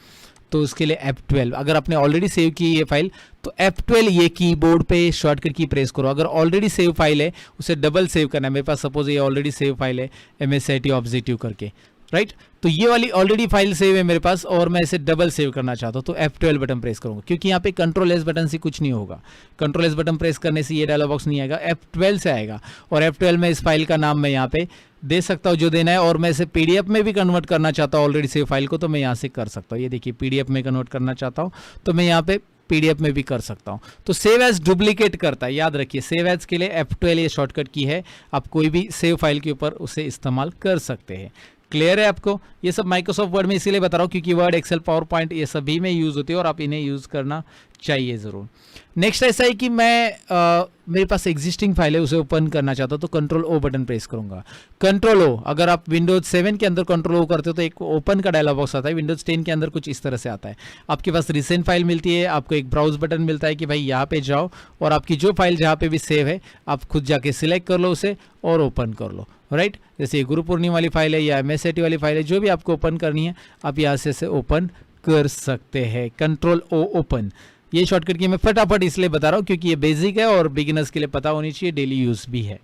तो उसके लिए F12। अगर आपने ऑलरेडी सेव की ये फाइल तो F12 ये कीबोर्ड पे शॉर्टकट की प्रेस करो। अगर ऑलरेडी सेव फाइल है उसे डबल सेव करना है। मेरे पास सपोज ये ऑलरेडी सेव फाइल है MSIT ऑब्जेक्टिव करके, राइट। तो ये वाली ऑलरेडी फाइल सेव है मेरे पास और मैं इसे डबल सेव करना चाहता हूँ तो F12 बटन प्रेस करूंगा, क्योंकि यहाँ पे कंट्रोल एस बटन से कुछ नहीं होगा। कंट्रोल एस बटन प्रेस करने से ये डायलॉग बॉक्स नहीं आएगा, F12 से आएगा। और F12 में इस फाइल का नाम मैं यहाँ पे दे सकता हूँ जो देना है। और मैं इसे PDF में भी कन्वर्ट करना चाहता हूँ ऑलरेडी सेव फाइल को, तो मैं यहाँ से कर सकता हूँ। ये देखिए PDF में कन्वर्ट करना चाहता हूँ तो मैं यहाँ पे PDF में भी कर सकता हूँ। तो सेव एज डुप्लीकेट करता है, याद रखिए सेव एज के लिए F12 ये शॉर्टकट की है। आप कोई भी सेव फाइल के ऊपर उसे इस्तेमाल कर सकते हैं। क्लियर है आपको? ये सब माइक्रोसॉफ्ट वर्ड में इसीलिए बता रहा हूँ क्योंकि वर्ड, एक्सेल, पावर पॉइंट ये सभी में यूज़ होती है और आप इन्हें यूज़ करना चाहिए ज़रूर। नेक्स्ट ऐसा है कि मैं मेरे पास एग्जिस्टिंग फाइल है उसे ओपन करना चाहता हूँ तो कंट्रोल ओ बटन प्रेस करूंगा। कंट्रोल ओ, अगर आप विंडोज 7 के अंदर कंट्रोल ओ करते हो तो एक ओपन का डायलॉग बॉक्स आता है। विंडोज 10 के अंदर कुछ इस तरह से आता है। आपके पास रिसेंट फाइल मिलती है, आपको एक ब्राउज बटन मिलता है कि भाई यहाँ पे जाओ और आपकी जो फाइल जहाँ पे भी सेव है आप खुद जाके सिलेक्ट कर लो उसे और ओपन कर लो, राइट। जैसे ये गुरु पूर्णिमा वाली फाइल है या MSIT वाली फाइल है, जो भी आपको ओपन करनी है आप यहाँ से इसे ओपन कर सकते हैं। कंट्रोल ओ ओपन, ये शॉर्टकट की मैं फटाफट इसलिए बता रहा हूँ क्योंकि ये बेसिक है और बिगिनर्स के लिए पता होनी चाहिए, डेली यूज़ भी है।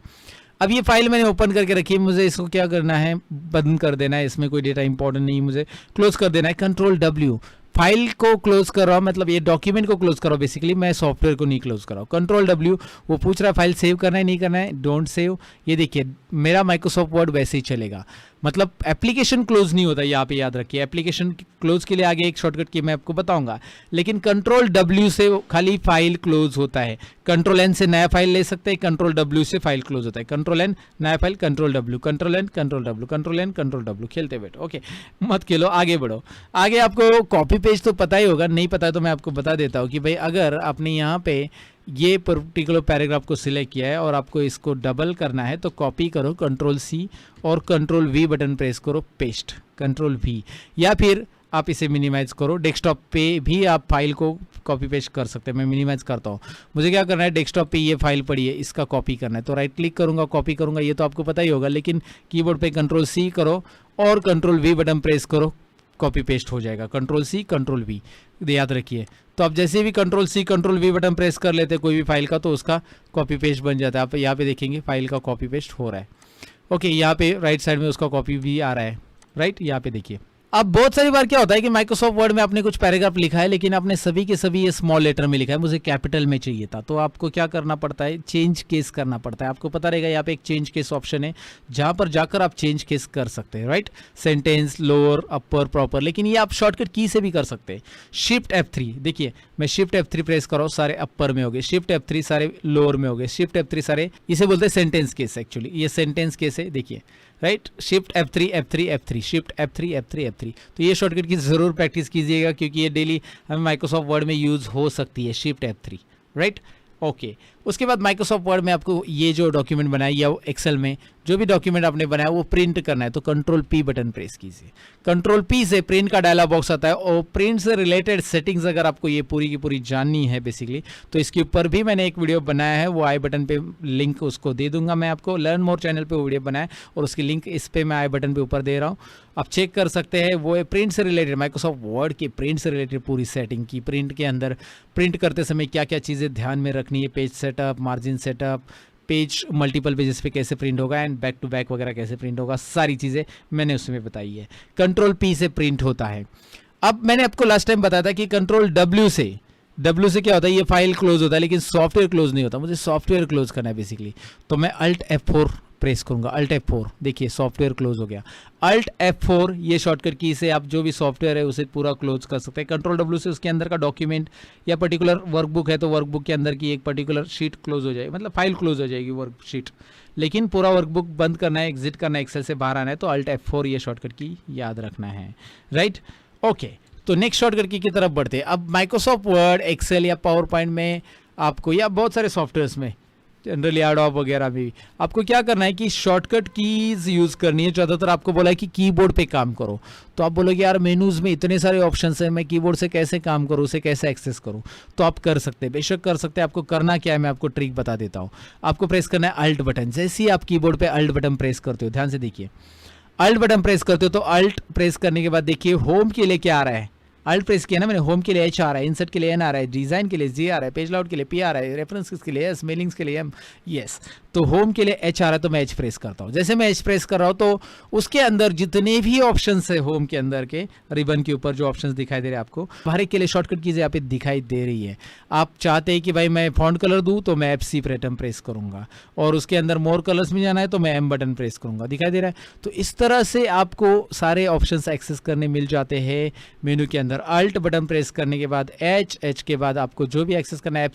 अब ये फाइल मैंने ओपन करके रखी है, मुझे इसको क्या करना है, बंद कर देना है। इसमें कोई डेटा इंपॉर्टेंट नहीं, मुझे क्लोज कर देना है। कंट्रोल W, फाइल को क्लोज कर रहा हूँ, मतलब ये डॉक्यूमेंट को क्लोज कर रहा हूँ बेसिकली, मैं सॉफ्टवेयर को नहीं क्लोज कर रहा हूँ। कंट्रोल W, वो पूछ रहा है फाइल सेव करना है नहीं करना है, डोंट सेव। ये देखिए मेरा माइक्रोसॉफ्ट वर्ड वैसे ही चलेगा, मतलब एप्लीकेशन क्लोज नहीं होता, यहाँ पे याद रखिए। एप्लीकेशन क्लोज के लिए आगे एक शॉर्टकट की मैं आपको बताऊंगा, लेकिन कंट्रोल W से खाली फाइल क्लोज होता है। कंट्रोल N से नया फाइल ले सकते हैं, कंट्रोल W से फाइल क्लोज होता है। कंट्रोल N नया file, control W, control N control W, control N control W। खेलते बैठो, ओके, मत खेलो, आगे बढ़ो। आगे आपको कॉपी पेज तो पता ही होगा, नहीं पता है तो मैं आपको बता देता हूँ कि भाई अगर आपने यहाँ पे ये पर्टिकुलर पैराग्राफ को सिलेक्ट किया है और आपको इसको डबल करना है तो कॉपी करो, कंट्रोल C और कंट्रोल V बटन प्रेस करो, पेस्ट, कंट्रोल V। या फिर आप इसे मिनिमाइज करो, डेस्कटॉप पे भी आप फाइल को कॉपी पेस्ट कर सकते हैं। मैं मिनिमाइज करता हूँ, मुझे क्या करना है, डेस्कटॉप पे ये फाइल पड़ी है, इसका कॉपी करना है तो राइट क्लिक करूँगा, कॉपी करूँगा, ये तो आपको पता ही होगा। लेकिन कीबोर्ड पे कंट्रोल C करो और कंट्रोल V बटन प्रेस करो, कॉपी पेस्ट हो जाएगा। कंट्रोल C कंट्रोल V, याद रखिए। तो आप जैसे भी control C control V button press कर लेते हैं कोई भी फाइल का तो उसका कॉपी पेस्ट बन जाता है। आप यहाँ पे देखेंगे फाइल का कॉपी पेस्ट हो रहा है, ओके। यहाँ पे राइट साइड में उसका कॉपी भी आ रहा है, राइट, यहाँ पे देखिए। अब बहुत सारी बार क्या होता है कि माइक्रोसॉफ्ट वर्ड में आपने कुछ पैराग्राफ लिखा है लेकिन आपने सभी के सभी ये स्मॉल लेटर में लिखा है, मुझे कैपिटल में चाहिए था, तो आपको क्या करना पड़ता है, चेंज केस करना पड़ता है। आपको पता रहेगा यहाँ पे एक चेंज केस ऑप्शन है जहाँ पर जाकर आप चेंज केस कर सकते हैं, राइट। सेंटेंस, लोअर, अपर, प्रॉपर, लेकिन ये आप शॉर्टकट की से भी कर सकते हैं। शिफ्ट F3, देखिए मैं शिफ्ट F3 प्रेस करो, सारे अपर में हो गए, शिफ्ट F3 सारे लोअर में हो गए, शिफ्ट F3 सारे, इसे बोलते हैं सेंटेंस केस, एक्चुअली ये सेंटेंस केस है, देखिए, right. Shift F3 F3 F3, shift F3 F3 F3। तो ये शॉर्टकट की ज़रूर प्रैक्टिस कीजिएगा क्योंकि ये डेली हमें माइक्रोसॉफ्ट वर्ड में यूज़ हो सकती है, शिफ्ट F3, राइट, ओके। उसके बाद माइक्रोसॉफ्ट वर्ड में आपको ये जो डॉक्यूमेंट बनाया या एक्सेल में जो भी डॉक्यूमेंट आपने बनाया वो प्रिंट करना है तो कंट्रोल P बटन प्रेस कीजिए। कंट्रोल P से प्रिंट का डायलॉग बॉक्स आता है और प्रिंट से रिलेटेड सेटिंग्स अगर आपको ये पूरी की पूरी जाननी है बेसिकली तो इसके ऊपर भी मैंने एक वीडियो बनाया है, वो आई बटन पे लिंक उसको दे दूंगा मैं आपको। लर्न मोर चैनल पे वो वीडियो बनाया और उसकी लिंक इस पे मैं आई बटन पे ऊपर दे रहा हूँ, आप चेक कर सकते हैं। वो है प्रिंट से रिलेटेड, माइक्रोसॉफ्ट वर्ड की प्रिंट से रिलेटेड पूरी सेटिंग की, प्रिंट के अंदर प्रिंट करते समय क्या क्या चीज़ें ध्यान में रखनी है, page set setup, margin setup, page multiple pages पे कैसे प्रिंट होगा एंड बैक टू बैक वगैरह कैसे प्रिंट होगा, सारी चीज़ें मैंने उसमें बताई है। कंट्रोल पी से प्रिंट होता है। अब मैंने आपको लास्ट टाइम बताया था कि कंट्रोल डब्ल्यू से क्या होता है, ये फाइल क्लोज होता है लेकिन सॉफ्टवेयर क्लोज नहीं होता। मुझे सॉफ्टवेयर क्लोज करना है बेसिकली, तो मैं अल्ट F4 प्रेस करूंगा, अल्ट F4, देखिए सॉफ्टवेयर क्लोज हो गया। अल्ट F4 ये शॉर्टकट की से आप जो भी सॉफ्टवेयर है उसे पूरा क्लोज कर सकते हैं। कंट्रोल W से उसके अंदर का डॉक्यूमेंट या पर्टिकुलर वर्कबुक है तो वर्कबुक के अंदर की एक पर्टिकुलर शीट क्लोज हो जाएगी, मतलब फाइल क्लोज हो जाएगी वर्कशीट। लेकिन पूरा वर्कबुक बंद करना है, एग्जिट करना है, एक्सेल से बाहर आना है तो अल्ट F4 ये शॉर्टकट की याद रखना है, राइट। ओके, तो नेक्स्ट शॉर्टकट की तरफ बढ़ते हैं। अब माइक्रोसॉफ्ट वर्ड, एक्सेल या पावर पॉइंट में आपको, या बहुत सारे सॉफ्टवेयर्स में, जनरली एडोब वगैरह भी, आपको क्या करना है कि शॉर्टकट कीज यूज़ करनी है। ज़्यादातर आपको बोला है कि कीबोर्ड पे काम करो, तो आप बोलोगे यार मेनूज में इतने सारे ऑप्शंस हैं, मैं कीबोर्ड से कैसे काम करूँ, उसे कैसे एक्सेस करूँ। तो आप कर सकते हैं, बेशक कर सकते हैं। आपको करना क्या है मैं आपको ट्रिक बता देता हूँ। आपको प्रेस करना है अल्ट बटन। जैसे ही आप कीबोर्ड पे अल्ट बटन प्रेस करते हो, ध्यान से देखिए, अल्ट बटन प्रेस करते हो तो अल्ट प्रेस करने के बाद देखिए होम के लिए क्या आ रहा है, अल्ट प्रेस किया ना मैंने, होम के लिए एच आ रहा है, इंसर्ट के लिए एन आ रहा है, डिजाइन के लिए जी आ रहा है, पेज लाउट के लिए पी आ रहा है, रेफरेंसेस के लिए एस, मेलिंग्स के लिए एम, यस। तो होम के लिए एच आ रहा है तो मैं एच प्रेस करता हूँ। जैसे मैं एच प्रेस कर रहा हूँ तो उसके अंदर जितने भी ऑप्शंस है होम के अंदर के रिबन के ऊपर जो ऑप्शंस दिखाई दे रहे हैं आपको, हर एक के लिए शॉर्टकट कीज़ यहाँ पे दिखाई दे रही है। आप चाहते हैं कि भाई मैं फॉन्ट कलर दूँ तो मैं F C बटन प्रेस करूँगा, और उसके अंदर मोर कलर्स में जाना है तो मैं एम बटन प्रेस करूँगा, दिखाई दे रहा है। तो इस तरह से आपको सारे ऑप्शंस एक्सेस करने मिल जाते हैं मेनू के अंदर। अल्ट बटन प्रेस करने के बाद एच के बाद आपको जो भी एक्सेस करना है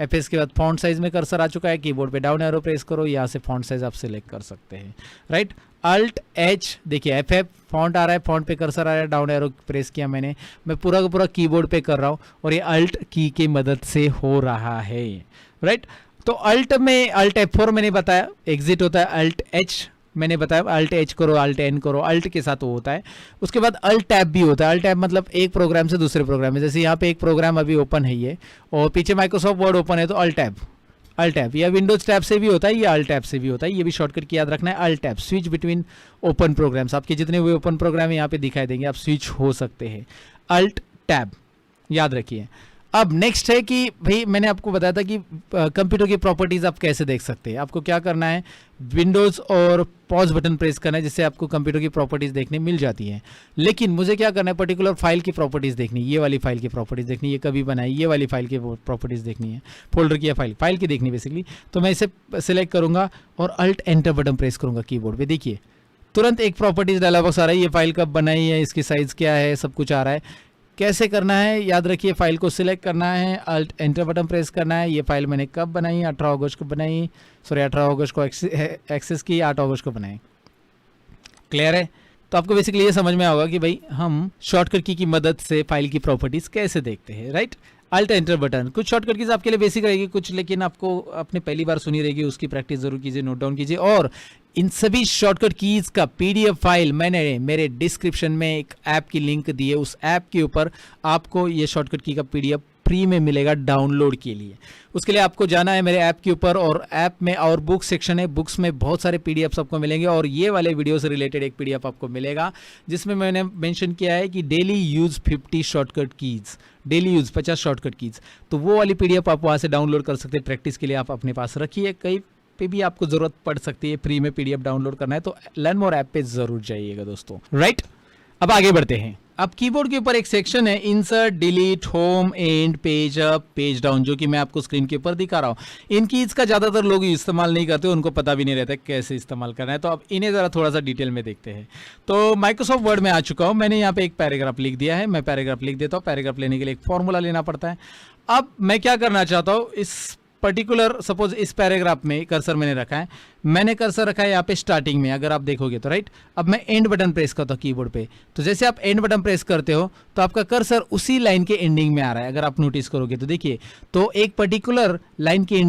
एफ के बाद फॉन्ट साइज में कर्सर आ चुका है, कीबोर्ड पे डाउन एरो प्रेस करो, यहाँ से फॉन्ट साइज आप सिलेक्ट कर सकते हैं, राइट। अल्ट एच, देखिए F फॉन्ट आ रहा है, फॉन्ट पे कर्सर आ रहा है, डाउन एरो प्रेस किया मैंने, मैं पूरा का पूरा कीबोर्ड पे कर रहा हूँ और ये अल्ट की के मदद से हो रहा है, राइट। तो अल्ट में अल्ट F4 मैंने बताया, एग्जिट होता है अल्ट एच मैंने बताया, अल्ट एच करो, अल्ट एन करो, अल्ट के साथ वो होता है। उसके बाद अल्ट टैब भी होता है। अल्ट टैब मतलब एक प्रोग्राम से दूसरे प्रोग्राम में, जैसे यहाँ पे एक प्रोग्राम अभी ओपन है ये, और पीछे माइक्रोसॉफ्ट वर्ड ओपन है तो अल्ट टैब या विंडोज टैब से भी होता है, या अल्ट टैब से भी होता है। ये भी शॉर्टकट की याद रखना है, alt tab, switch between open programs. आपके जितने भी ओपन प्रोग्राम है यहाँ पे दिखाई देंगे, आप स्विच हो सकते हैं, अल्ट टैब याद रखिए। अब नेक्स्ट है कि भाई मैंने आपको बताया था कि कंप्यूटर की प्रॉपर्टीज़ आप कैसे देख सकते हैं। आपको क्या करना है, विंडोज़ और पॉज बटन प्रेस करना है, जिससे आपको कंप्यूटर की प्रॉपर्टीज़ देखने मिल जाती हैं। लेकिन मुझे क्या करना है, पर्टिकुलर फाइल की प्रॉपर्टीज़ देखनी, ये वाली फाइल की प्रॉपर्टीज़ देखनी, ये कभी बनाई, ये वाली फाइल की प्रॉपर्टीज़ देखनी है, फोल्डर की या फाइल की देखनी बेसिकली। तो मैं इसे सिलेक्ट करूँगा और अल्ट एंटर बटन प्रेस करूँगा कीबोर्ड पर। देखिए तुरंत एक प्रॉपर्टीज़ डायलॉग बॉक्स आ रहा है, ये फाइल कब बनाई है, इसकी साइज़ क्या है, सब कुछ आ रहा है। कैसे करना है याद रखिए, फाइल को सिलेक्ट करना है, अल्ट एंटर बटन प्रेस करना है। ये फाइल मैंने कब बनाई, 18 अगस्त को बनाई, 18 अगस्त को एक्सेस की, 8 अगस्त को बनाई, क्लियर है। तो आपको बेसिकली ये समझ में आएगा कि भाई हम शॉर्टकट की मदद से फाइल की प्रॉपर्टीज कैसे देखते हैं, राइट। अल्ट एंटर बटन, कुछ शॉर्टकट कीज आपके लिए बेसिक रहेगी, कुछ लेकिन आपको अपने पहली बार सुनी रहेगी, उसकी प्रैक्टिस जरूर कीजिए, नोट डाउन कीजिए। और इन सभी शॉर्टकट कीज का PDF फाइल मैंने मेरे डिस्क्रिप्शन में एक ऐप की लिंक दी है, उस ऐप के ऊपर आपको ये शॉर्टकट की का PDF फ्री में मिलेगा डाउनलोड के लिए। उसके लिए आपको जाना है मेरे ऐप के ऊपर, और ऐप में और बुक सेक्शन है, बुक्स में बहुत सारे PDFs आपको मिलेंगे, और ये वाले वीडियो से रिलेटेड एक PDF आपको मिलेगा जिसमें मैंने मेंशन किया है कि daily use 50 shortcut keys, daily use 50 shortcut keys. तो वो वाली PDF आप वहाँ से डाउनलोड कर सकते हैं, प्रैक्टिस के लिए आप अपने पास रखिए, कहीं पे भी आपको जरूरत पड़ सकती है, फ्री में PDF डाउनलोड करना है तो लर्न मोर ऐप पे जरूर जाइएगा दोस्तों, राइट। अब आगे बढ़ते हैं। अब कीबोर्ड के ऊपर एक सेक्शन है insert, delete, home, and, page up, page down, जो कि मैं आपको स्क्रीन के ऊपर दिखा रहा हूँ। इन कीज का ज़्यादातर लोग इस्तेमाल नहीं करते, उनको पता भी नहीं रहता कैसे इस्तेमाल करना है। तो अब इन्हें ज़रा थोड़ा सा डिटेल में देखते हैं। तो माइक्रोसॉफ्ट वर्ड में आ चुका हूँ, मैंने यहाँ पे एक पैराग्राफ लिख दिया है, मैं पैराग्राफ लिख देता हूँ। पैराग्राफ लेने के लिए एक फॉर्मूला लेना पड़ता है। अब मैं क्या करना चाहता हूँ, इस पर्टिकुलर सपोज इस पैराग्राफ में कर्सर मैंने रखा है, मैंने कर्सर रखा है यहाँ पे स्टार्टिंग में, अगर आप देखोगे तो, राइट। अब मैं एंड बटन प्रेस करता हूँ कीबोर्ड पे, तो जैसे आप एंड बटन प्रेस करते हो तो आपका कर्सर उसी लाइन के एंडिंग में आ रहा है, अगर आप नोटिस करोगे तो। देखिए, तो एक पर्टिकुलर लाइन के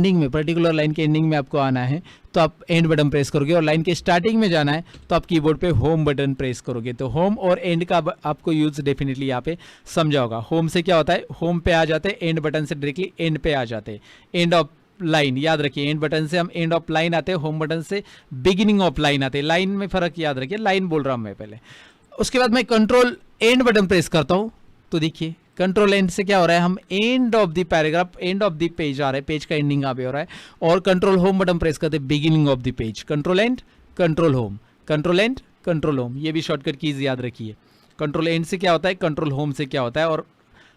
एंडिंग में आपको आना है तो आप एंड बटन प्रेस करोगे, और लाइन के स्टार्टिंग में जाना है तो आप कीबोर्ड पे होम बटन प्रेस करोगे। तो होम और एंड का आपको यूज डेफिनेटली यहाँ पे समझा होगा। होम से क्या होता है, होम पे आ जाते हैं, एंड बटन से डायरेक्टली एंड पे आ जाते हैं, एंड ऑफ लाइन, याद रखिए। एंड बटन से हम एंड ऑफ लाइन आते हैं, होम बटन से बिगिनिंग ऑफ लाइन आते हैं। लाइन में फर्क याद रखिए, लाइन बोल रहा हूं मैं पहले। उसके बाद मैं कंट्रोल एंड बटन प्रेस करता हूं तो देखिए कंट्रोल एंड से क्या हो रहा है, हम end of the paragraph, end of the page आ रहा है, पेज का एंडिंग यहाँ पे हो रहा है, और कंट्रोल होम बटन प्रेस करते beginning of the page, control and control home, control and control home, ये भी शॉर्टकट कीज याद रखिए। कंट्रोल एंड से क्या होता है, कंट्रोल होम से क्या होता है, और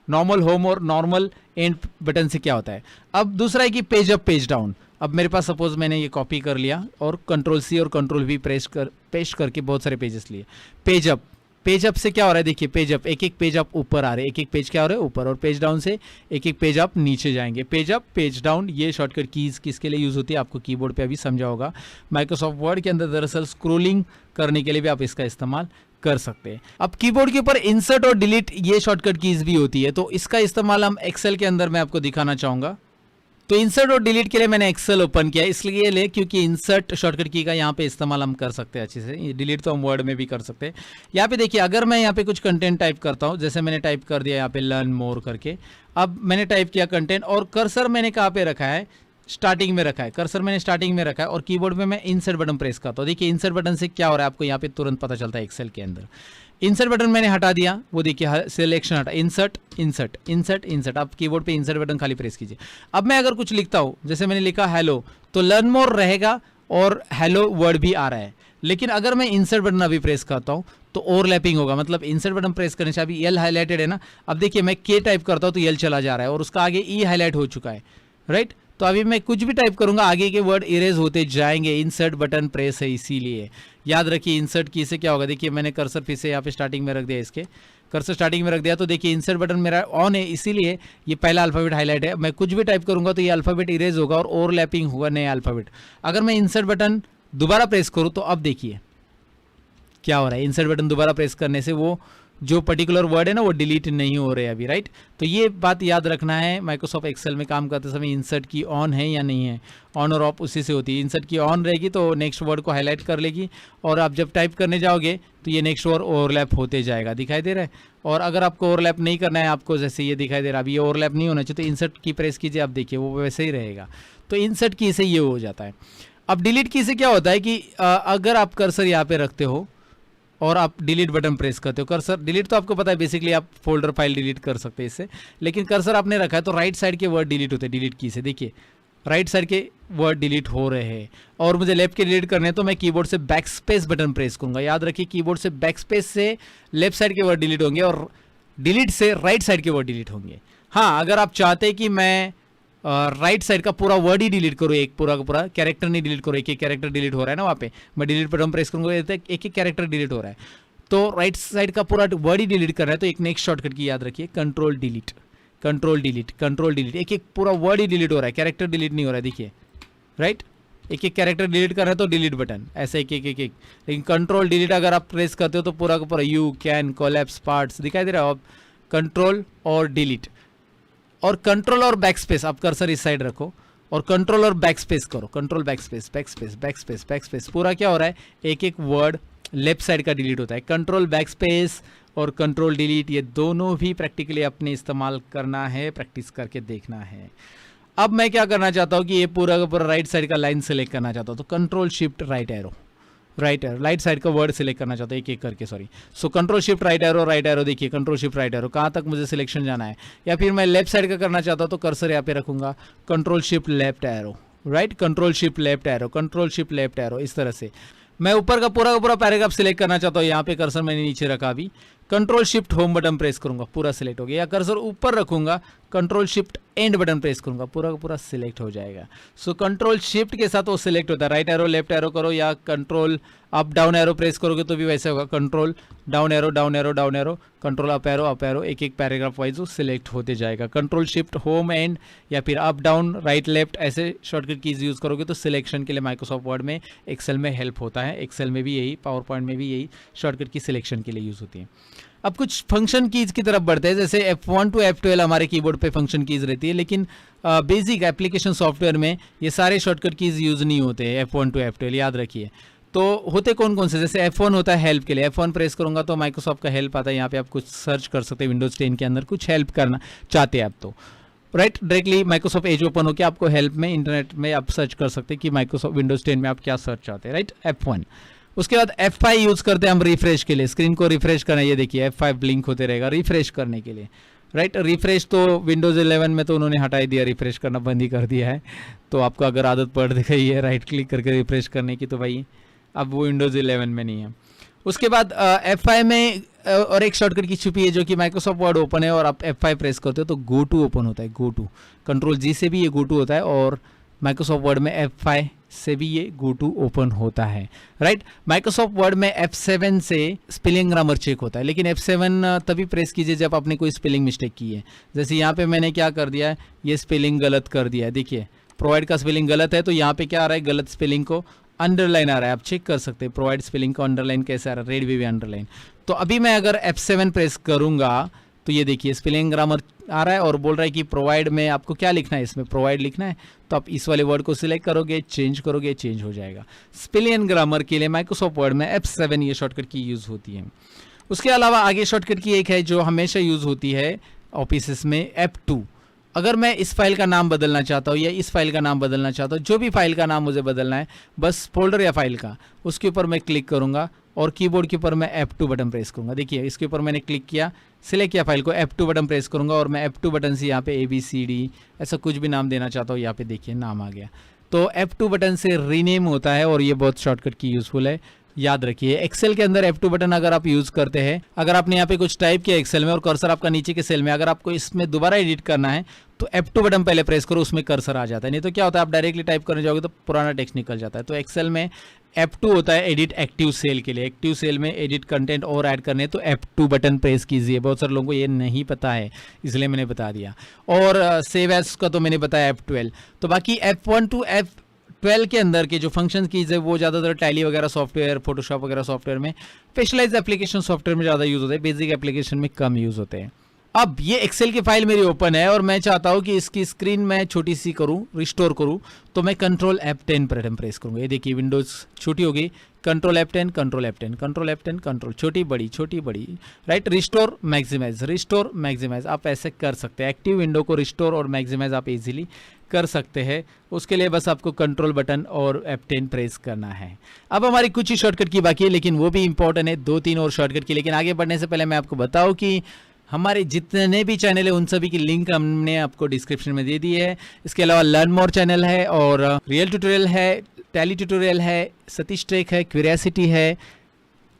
नॉर्मल होम और नॉर्मल एंड बटन से क्या होता है। अब दूसरा है कि पेज अप पेज डाउन। अब मेरे पास सपोज मैंने ये कॉपी कर लिया और कंट्रोल सी और कंट्रोल वी पेस्ट करके बहुत सारे पेजेस लिए। पेज अप, पेज अप से क्या हो रहा है, देखिए पेज अप, एक एक पेज अप ऊपर आ रहे हैं, एक एक पेज क्या हो रहा है ऊपर, और पेज डाउन से एक एक पेज अप नीचे जाएंगे। पेज अप पेज डाउन, ये शॉर्टकट कीज किसके लिए यूज होती है आपको कीबोर्ड पे अभी समझा होगा। माइक्रोसॉफ्ट वर्ड के अंदर दरअसल स्क्रोलिंग करने के लिए भी आप इसका इस्तेमाल कर सकते हैं। अब कीबोर्ड के ऊपर इंसर्ट और डिलीट ये शॉर्टकट कीज भी होती है, तो इसका इस्तेमाल हम एक्सेल के अंदर मैं आपको दिखाना चाहूंगा। तो इंसर्ट और डिलीट के लिए मैंने एक्सेल ओपन किया, इसलिए ले क्योंकि इंसर्ट शॉर्टकट की का यहाँ पे इस्तेमाल हम कर सकते हैं अच्छे से, डिलीट तो हम वर्ड में भी कर सकते हैं। यहाँ पे देखिए, अगर मैं यहाँ पे कुछ कंटेंट टाइप करता हूँ, जैसे मैंने टाइप कर दिया यहाँ पे लर्न मोर करके, अब मैंने टाइप किया कंटेंट और कर्सर मैंने कहाँ पे रखा है, स्टार्टिंग में रखा है, कर्सर मैंने स्टार्टिंग में रखा है, और कीबोर्ड में मैं इंसर्ट बटन प्रेस करता हूँ। देखिए इंसर्ट बटन से क्या हो रहा है आपको यहाँ पे तुरंत पता चलता है एक्सेल के अंदर। इंसर्ट बटन मैंने हटा दिया, वो देखिए सिलेक्शन हटा, इंसर्ट इंसर्ट इंसर्ट इंसर्ट, आप कीबोर्ड पे इंसर्ट बटन खाली प्रेस कीजिए। अब मैं अगर कुछ लिखता हूँ, जैसे मैंने लिखा हेलो, तो लर्न मोर रहेगा और हेलो वर्ड भी आ रहा है। लेकिन अगर मैं इंसर्ट बटन अभी प्रेस करता हूँ तो ओवरलैपिंग होगा, मतलब इंसर्ट बटन प्रेस करने से अभी एल हाईलाइटेड है ना, अब देखिए मैं के टाइप करता हूँ तो एल चला जा रहा है और उसका आगे ई हाईलाइट हो चुका है, राइट। तो अभी मैं कुछ भी टाइप करूंगा आगे के वर्ड इरेज होते जाएंगे, इंसर्ट बटन प्रेस है इसीलिए। याद रखिए इंसर्ट की से क्या होगा, देखिए मैंने कर्सर फिर से यहाँ पे स्टार्टिंग में रख दिया, इसके कर्सर स्टार्टिंग में रख दिया, तो देखिए इंसर्ट बटन मेरा ऑन है, इसीलिए ये पहला अल्फाबेट हाईलाइट है। मैं कुछ भी टाइप करूंगा तो ये अल्फाबेट इरेज होगा और ओवरलैपिंग होगा नए अल्फाबेट। अगर मैं इंसर्ट बटन दोबारा प्रेस करूँ तो अब देखिए क्या हो रहा है, इंसर्ट बटन दोबारा प्रेस करने से वो जो पर्टिकुलर वर्ड है ना वो डिलीट नहीं हो रहे अभी, राइट। तो ये बात याद रखना है, माइक्रोसॉफ्ट एक्सेल में काम करते समय इंसर्ट की ऑन है या नहीं है, ऑन और ऑफ उसी से होती है। इंसर्ट की ऑन रहेगी तो नेक्स्ट वर्ड को हाईलाइट कर लेगी, और आप जब टाइप करने जाओगे तो ये नेक्स्ट वर्ड ओवरलैप होते जाएगा, दिखाई दे रहा है। और अगर आपको ओवरलैप नहीं करना है, आपको जैसे ये दिखाई दे रहा है, अभी ये ओवरलैप नहीं होना चाहिए, तो इंसर्ट की प्रेस कीजिए, आप देखिए वो वैसे ही रहेगा। तो इंसर्ट की से ये हो जाता है। अब डिलीट की से क्या होता है कि अगर आप कर्सर यहाँ पे रखते हो और आप डिलीट बटन प्रेस करते हो, कर्सर डिलीट तो आपको पता है बेसिकली आप फोल्डर फाइल डिलीट कर सकते हैं इससे, लेकिन कर्सर आपने रखा है तो राइट साइड के वर्ड डिलीट होते हैं डिलीट की से। देखिए राइट साइड के वर्ड डिलीट हो रहे हैं और मुझे लेफ्ट के डिलीट करने हैं तो मैं कीबोर्ड से बैक स्पेस बटन प्रेस करूंगा। याद रखिए कीबोर्ड से बैक स्पेस से लेफ्ट साइड के वर्ड डिलीट होंगे और डिलीट से राइट साइड के वर्ड डिलीट होंगे। हाँ, अगर आप चाहते हैं कि मैं राइट साइड का पूरा वर्ड ही डिलीट करो, एक पूरा का पूरा कैरेक्टर नहीं डिलीट करो, एक एक कैरेक्टर डिलीट हो रहा है ना वहाँ पे, मैं डिलीट बटन प्रेस करूँगा एक एक कैरेक्टर डिलीट हो रहा है, तो राइट साइड का पूरा वर्ड ही डिलीट कर रहा है, तो एक नेक्स्ट शॉर्टकट की याद रखिए, control delete control delete control delete, एक एक पूरा वर्ड ही डिलीट हो रहा है, कैरेक्टर डिलीट नहीं हो रहा है। देखिए राइट, एक एक कैरेक्टर डिलीट कर रहे हैं तो डिलीट बटन ऐसे एक एक एक एक, लेकिन कंट्रोल डिलीट अगर आप प्रेस करते हो तो पूरा का पूरा यू कैन कोलैप्स पार्ट्स दिखाई दे रहा है। अब कंट्रोल और डिलीट और कंट्रोल और बैक स्पेस, आप कर्सर इस साइड रखो और कंट्रोल और बैक स्पेस करो, control back space back space back space back space, पूरा क्या हो रहा है, एक एक वर्ड लेफ्ट साइड का डिलीट होता है। कंट्रोल बैक स्पेस और कंट्रोल डिलीट ये दोनों भी प्रैक्टिकली अपने इस्तेमाल करना है, प्रैक्टिस करके देखना है। अब मैं क्या करना चाहता हूँ कि ये पूरा का पूरा राइट साइड का लाइन सेलेक्ट करना चाहता हूँ, तो control shift right arrow, right side का वर्ड सिलेक्ट करना चाहता हूँ एक एक करके, sorry. So control shift right arrow, देखिए कंट्रोल शिफ्ट राइट एरो, कहाँ तक मुझे सिलेक्शन जाना है, या फिर मैं लेफ्ट साइड का करना चाहता हूँ तो कर्सर यहाँ पे रखूंगा, control shift left arrow, right, control shift left arrow, control shift left arrow, इस तरह से। मैं ऊपर का पूरा पैराग्राफ सिलेक्ट करना चाहता हूँ, यहाँ पे कर्सर मैंने नीचे रखा, अभी control shift home button press करूंगा, पूरा सिलेक्ट हो गया, या कर्सर ऊपर रखूंगा, control shift and button press करूंगा, पूरा का पूरा सिलेक्ट हो जाएगा। सो कंट्रोल शिफ्ट के साथ वो सिलेक्ट होता है, राइट एरो लेफ्ट एरो करो या control up down arrow press करोगे तो भी वैसे होगा, control down arrow down arrow down arrow, control up arrow, एक एक पैराग्राफ वाइज वो सिलेक्ट होते जाएगा। कंट्रोल शिफ्ट होम एंड या फिर अप डाउन राइट लेफ्ट ऐसे शॉर्टकट कीज यूज़ करोगे तो सिलेक्शन के लिए माइक्रोसॉफ्ट वर्ड में एक्सेल में हेल्प होता है, एक्सेल में भी यही, पावर पॉइंट में भी यही शॉर्टकट की सिलेक्शन के लिए यूज़ होती है। अब कुछ फंक्शन कीज की तरफ बढ़ते हैं, जैसे F1 to F12 हमारे कीबोर्ड पे फंक्शन कीज रहती है, लेकिन बेसिक एप्लीकेशन सॉफ्टवेयर में ये सारे शॉर्टकट कीज यूज़ नहीं होते हैं F1 to F12, याद रखिए। तो होते कौन कौन से, जैसे F1 होता है हेल्प के लिए, F1 प्रेस करूंगा तो माइक्रोसॉफ्ट का हेल्प आता है, यहाँ पे आप कुछ सर्च कर सकते हैं, विंडोज 10 के अंदर कुछ हेल्प करना चाहते हैं आप तो right, directly Microsoft Edge open होकर आपको हेल्प में इंटरनेट में आप सर्च कर सकते हैं कि माइक्रोसॉफ्ट विंडोज 10 में आप क्या सर्च चाहते हैं, राइट, F1। उसके बाद F5 यूज़ करते हैं हम रिफ्रेश के लिए, स्क्रीन को रिफ्रेश करना, ये देखिए F5 ब्लिंक होते रहेगा रिफ्रेश करने के लिए, राइट। रिफ्रेश तो विंडोज़ 11 में तो उन्होंने हटा ही दिया, रिफ्रेश करना बंद ही कर दिया है। तो आपको अगर आदत पड़ गई है राइट क्लिक करके रिफ्रेश करने की, तो भाई अब वो विंडोज़ 11 में नहीं है। उसके बाद F5 में और एक शॉर्टकट की छुपी है जो कि माइक्रोसॉफ्ट वर्ड ओपन है और आप F5 प्रेस करते हो तो गो टू ओपन होता है। गो टू कंट्रोल जी से भी ये गो टू होता है और माइक्रोसॉफ्ट वर्ड में F5 से भी ये गो टू ओपन होता है, राइट। माइक्रोसॉफ्ट वर्ड में F7 से स्पेलिंग ग्रामर चेक होता है, लेकिन F7 तभी प्रेस कीजिए जब आपने कोई स्पेलिंग मिस्टेक की है। जैसे यहाँ पे मैंने क्या कर दिया है, ये स्पेलिंग गलत कर दिया है। देखिए प्रोवाइड का स्पेलिंग गलत है तो यहाँ पे क्या आ रहा है, गलत स्पेलिंग को अंडरलाइन आ रहा है। आप चेक कर सकते हैं प्रोवाइड स्पेलिंग को अंडरलाइन कैसे आ रहा है, रेड भी अंडरलाइन। तो अभी मैं अगर F7 प्रेस करूंगा तो ये देखिए स्पेलिंग ग्रामर आ रहा है और बोल रहा है कि प्रोवाइड में आपको क्या लिखना है, इसमें प्रोवाइड लिखना है। तो आप इस वाले वर्ड को सिलेक्ट करोगे, चेंज करोगे, चेंज हो जाएगा। स्पेलिंग ग्रामर के लिए माइक्रोसॉफ्ट वर्ड में F7 ये शॉर्टकट की यूज़ होती है। उसके अलावा आगे शॉर्टकट की एक है जो हमेशा यूज़ होती है ऑफिस में, F2। अगर मैं इस फाइल का नाम बदलना चाहता हूँ या इस फाइल का नाम बदलना चाहता हूँ, जो भी फाइल का नाम मुझे बदलना है, बस फोल्डर या फाइल का, उसके ऊपर मैं क्लिक करूँगा और कीबोर्ड के ऊपर मैं F2 बटन प्रेस करूँगा। देखिए इसके ऊपर मैंने क्लिक किया, सिलेक्ट किया फाइल को, F2 बटन प्रेस करूँगा और मैं F2 बटन से यहाँ पे ABCD ऐसा कुछ भी नाम देना चाहता हूँ, यहाँ पे देखिए नाम आ गया। तो F2 बटन से रीनेम होता है और ये बहुत शॉर्टकट की यूज़फुल है, याद रखिए। एक्सेल के अंदर F2 बटन अगर आप यूज़ करते हैं, अगर आपने यहाँ पे कुछ टाइप किया एक्सेल में और कर्सर आपका नीचे के सेल में, अगर आपको इसमें दोबारा एडिट करना है तो F2 बटन पहले प्रेस करो, उसमें कर्सर आ जाता है। नहीं तो क्या होता है, आप डायरेक्टली टाइप करने जाओगे तो पुराना टेक्स्ट निकल जाता है। तो एक्सेल में F2 होता है एडिट एक्टिव सेल के लिए। एक्टिव सेल में एडिट कंटेंट और ऐड करने तो F2 बटन प्रेस कीजिए। बहुत सारे लोगों को ये नहीं पता है, इसलिए मैंने बता दिया। और सेव एज का तो मैंने बताया F12। तो बाकी F1 टू F12 के अंदर के जो फंक्शन कीज है वो ज़्यादातर टैली वगैरह सॉफ्टवेयर, फोटोशॉप वगैरह सॉफ्टवेयर में, स्पेशलाइज एप्लीकेशन सॉफ्टवेयर में ज़्यादा यूज़ होते हैं, बेसिक एप्लीकेशन में कम यूज़ होते हैं। अब ये एक्सेल की फाइल मेरी ओपन है और मैं चाहता हूँ कि इसकी स्क्रीन मैं छोटी सी करूँ, रिस्टोर करूँ, तो मैं कंट्रोल F10 बटन प्रेस करूँगा। ये देखिए विंडोज़ छोटी होगी, control F10, control F10, control F10, control छोटी बड़ी, राइट। रिस्टोर मैक्सिमाइज आप ऐसे कर सकते हैं। एक्टिव विंडो को रिस्टोर और मैक्सिमाइज आप इजीली कर सकते हैं। उसके लिए बस आपको कंट्रोल बटन और F10 प्रेस करना है। अब हमारी कुछ ही शॉर्टकट की बाकी है, लेकिन वो भी इंपॉर्टेंट है, 2-3 और शॉर्टकट की। लेकिन आगे बढ़ने से पहले मैं आपको बताऊं कि हमारे जितने भी चैनल है उन सभी की लिंक हमने आपको डिस्क्रिप्शन में दे दी है। इसके अलावा लर्न मोर चैनल है और रियल ट्यूटोरियल है, टैली ट्यूटोरियल है, सतीश टेक है, क्यूरियोसिटी है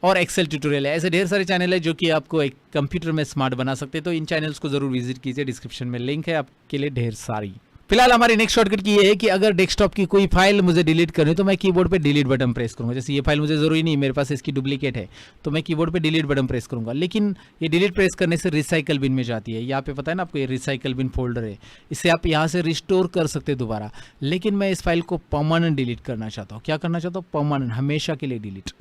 और एक्सेल ट्यूटोरियल है। ऐसे ढेर सारे चैनल है जो कि आपको एक कंप्यूटर में स्मार्ट बना सकते हैं। तो इन चैनल्स को जरूर विजिट कीजिए, डिस्क्रिप्शन में लिंक है आपके लिए ढेर सारी। फिलहाल हमारी नेक्स्ट शॉर्टकट की ये है कि अगर डेस्कटॉप की कोई फाइल मुझे डिलीट करनी है तो मैं कीबोर्ड पे डिलीट बटन प्रेस करूंगा। जैसे ये फाइल मुझे जरूरी नहीं, मेरे पास इसकी डुप्लीकेट है, तो मैं कीबोर्ड पे डिलीट बटन प्रेस करूंगा। लेकिन ये डिलीट प्रेस करने से रिसाइकल बिन में जाती है। यहाँ पे पता है ना आपको, ये रिसाइकल बिन फोल्डर है, इसे आप यहाँ से रिस्टोर कर सकते हैं दोबारा। लेकिन मैं इस फाइल को परमानेंट डिलीट करना चाहता हूँ। क्या करना चाहता हूँ? परमानेंट, हमेशा के लिए डिलीट,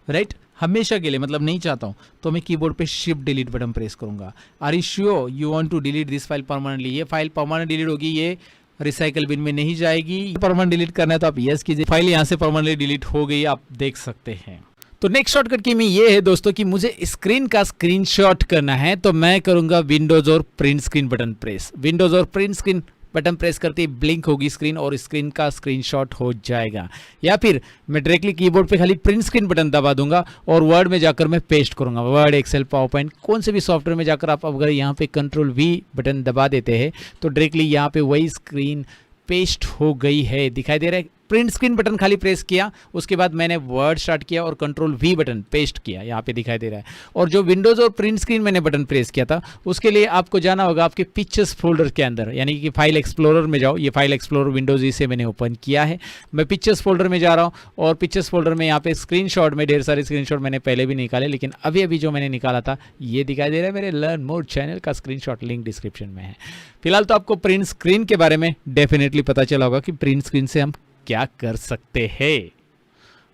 राइट। हमेशा के लिए मतलब नहीं चाहता हूँ, तो मैं कीबोर्ड पे शिफ्ट डिलीट बटन प्रेस करूंगा। Are you sure you want to delete this file permanently? ये फाइल परमानेंट डिलीट होगी, ये रिसाइकल बिन में नहीं जाएगी। परमानेंट डिलीट करना है तो आप यस कीजिए। फाइल यहाँ से परमानेंटली डिलीट हो गई, आप देख सकते हैं। तो नेक्स्ट शॉर्टकट की में ये है दोस्तों कि मुझे स्क्रीन का स्क्रीनशॉट करना है, तो मैं करूंगा विंडोज और print screen button press. Windows और प्रिंट स्क्रीन बटन प्रेस करते ही ब्लिंक होगी स्क्रीन और स्क्रीन का स्क्रीनशॉट हो जाएगा। या फिर मैं डायरेक्टली कीबोर्ड पे खाली प्रिंट स्क्रीन बटन दबा दूंगा और वर्ड में जाकर मैं पेस्ट करूंगा। वर्ड, एक्सेल, पावर पॉइंट, कौन से भी सॉफ्टवेयर में जाकर आप अगर यहाँ पे कंट्रोल V बटन दबा देते हैं तो डायरेक्टली यहाँ पे वही स्क्रीन पेस्ट हो गई है। दिखाई दे रहा है? प्रिंट स्क्रीन बटन खाली प्रेस किया, उसके बाद मैंने वर्ड स्टार्ट किया और कंट्रोल V बटन पेस्ट किया, यहाँ पे दिखाई दे रहा है। और जो विंडोज और प्रिंट स्क्रीन मैंने बटन प्रेस किया था, उसके लिए आपको जाना होगा आपके पिक्चर्स फोल्डर के अंदर, यानी कि फाइल एक्सप्लोरर में जाओ। ये फाइल एक्सप्लोरर विंडोज से मैंने ओपन किया है। मैं पिक्चर्स फोल्डर में जा रहा हूँ और पिक्चर्स फोल्डर में यहाँ पे स्क्रीनशॉट में ढेर सारे स्क्रीनशॉट मैंने पहले भी निकाले, लेकिन अभी जो मैंने निकाला था ये दिखाई दे रहा है मेरे लर्न मोर चैनल का स्क्रीनशॉट, लिंक डिस्क्रिप्शन में है। फिलहाल तो आपको प्रिंट स्क्रीन के बारे में डेफिनेटली पता चला होगा कि प्रिंट स्क्रीन से हम क्या कर सकते हैं।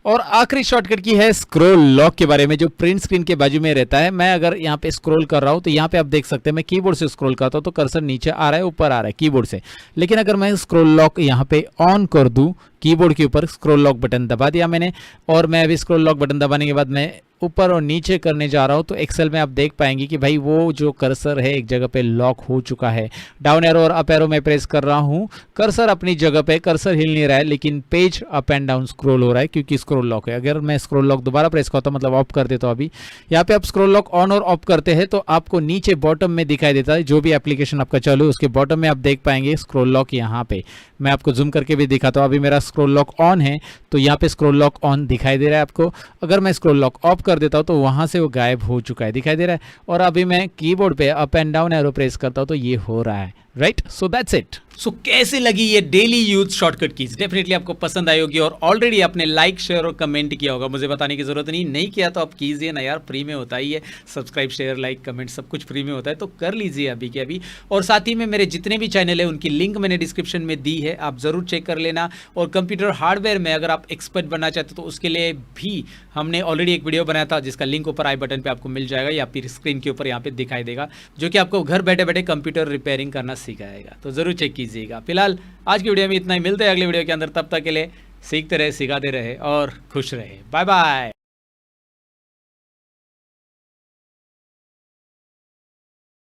और आखिरी शॉर्टकट की है स्क्रॉल लॉक के बारे में, जो प्रिंट स्क्रीन के बाजू में रहता है। मैं अगर यहाँ पे स्क्रॉल कर रहा हूँ तो यहाँ पे आप देख सकते हैं मैं कीबोर्ड से स्क्रॉल करता हूँ तो कर्सर नीचे आ रहा है, ऊपर आ रहा है कीबोर्ड से। लेकिन अगर मैं स्क्रॉल लॉक यहाँ पे ऑन कर दूँ, कीबोर्ड के ऊपर स्क्रॉल लॉक बटन दबा दिया मैंने, और मैं अभी स्क्रॉल लॉक बटन दबाने के बाद मैं ऊपर और नीचे करने जा रहा हूँ तो एक्सेल में आप देख पाएंगे कि भाई वो जो कर्सर है एक जगह पे लॉक हो चुका है। डाउन एरो और अप एरो में प्रेस कर रहा हूँ, कर्सर अपनी जगह पे, कर्सर हिल नहीं रहा है लेकिन page up and down scroll हो रहा है क्योंकि स्क्रॉल लॉक है। अगर मैं स्क्रॉल लॉक दोबारा प्रेस करता हूँ, मतलब ऑफ कर देता हूँ, अभी यहाँ पे आप स्क्रॉल लॉक ऑन और ऑफ करते हैं तो आपको नीचे बॉटम में दिखाई देता है, जो भी एप्लीकेशन आपका चालू है उसके बॉटम में आप देख पाएंगे स्क्रॉल लॉक। यहाँ पे मैं आपको जूम करके भी दिखाता हूँ, अभी मेरा स्क्रॉल लॉक ऑन है तो यहाँ पे स्क्रॉल लॉक ऑन दिखाई दे रहा है आपको। अगर मैं स्क्रॉल लॉक ऑफ कर देता हूँ तो वहाँ से वो गायब हो चुका है, दिखाई दे रहा है। और अभी मैं कीबोर्ड पे up and down arrow press करता हूँ तो ये हो रहा है, right. So that's it. So कैसे लगी ये daily use shortcut keys? Definitely आपको पसंद आई होगी और ऑलरेडी आपने लाइक, शेयर और कमेंट किया होगा, मुझे बताने की जरूरत नहीं किया तो आप कीजिए ना यार, फ्री में होता ही है। सब्सक्राइब, शेयर, लाइक, कमेंट सब कुछ फ्री में होता है, तो कर लीजिए अभी के अभी। और साथ ही में मेरे जितने भी चैनल है उनकी लिंक मैंने डिस्क्रिप्शन में दी है, आप जरूर चेक कर लेना। और कंप्यूटर हार्डवेयर में अगर आप एक्सपर्ट बनना चाहते हो तो उसके लिए भी हमने ऑलरेडी एक वीडियो बनाया था जिसका लिंक ऊपर आई बटन पर आपको मिल जाएगा या फिर स्क्रीन के ऊपर यहाँ पे दिखाई देगा, जो कि आपको घर बैठे बैठे कंप्यूटर रिपेयरिंग करना सिखाएगा, तो जरूर चेक कीजिएगा। फिलहाल आज की वीडियो में इतना ही, मिलते हैं अगले वीडियो के अंदर। तब तक के लिए सीखते रहे, सिखाते रहे और खुश रहे। Bye bye.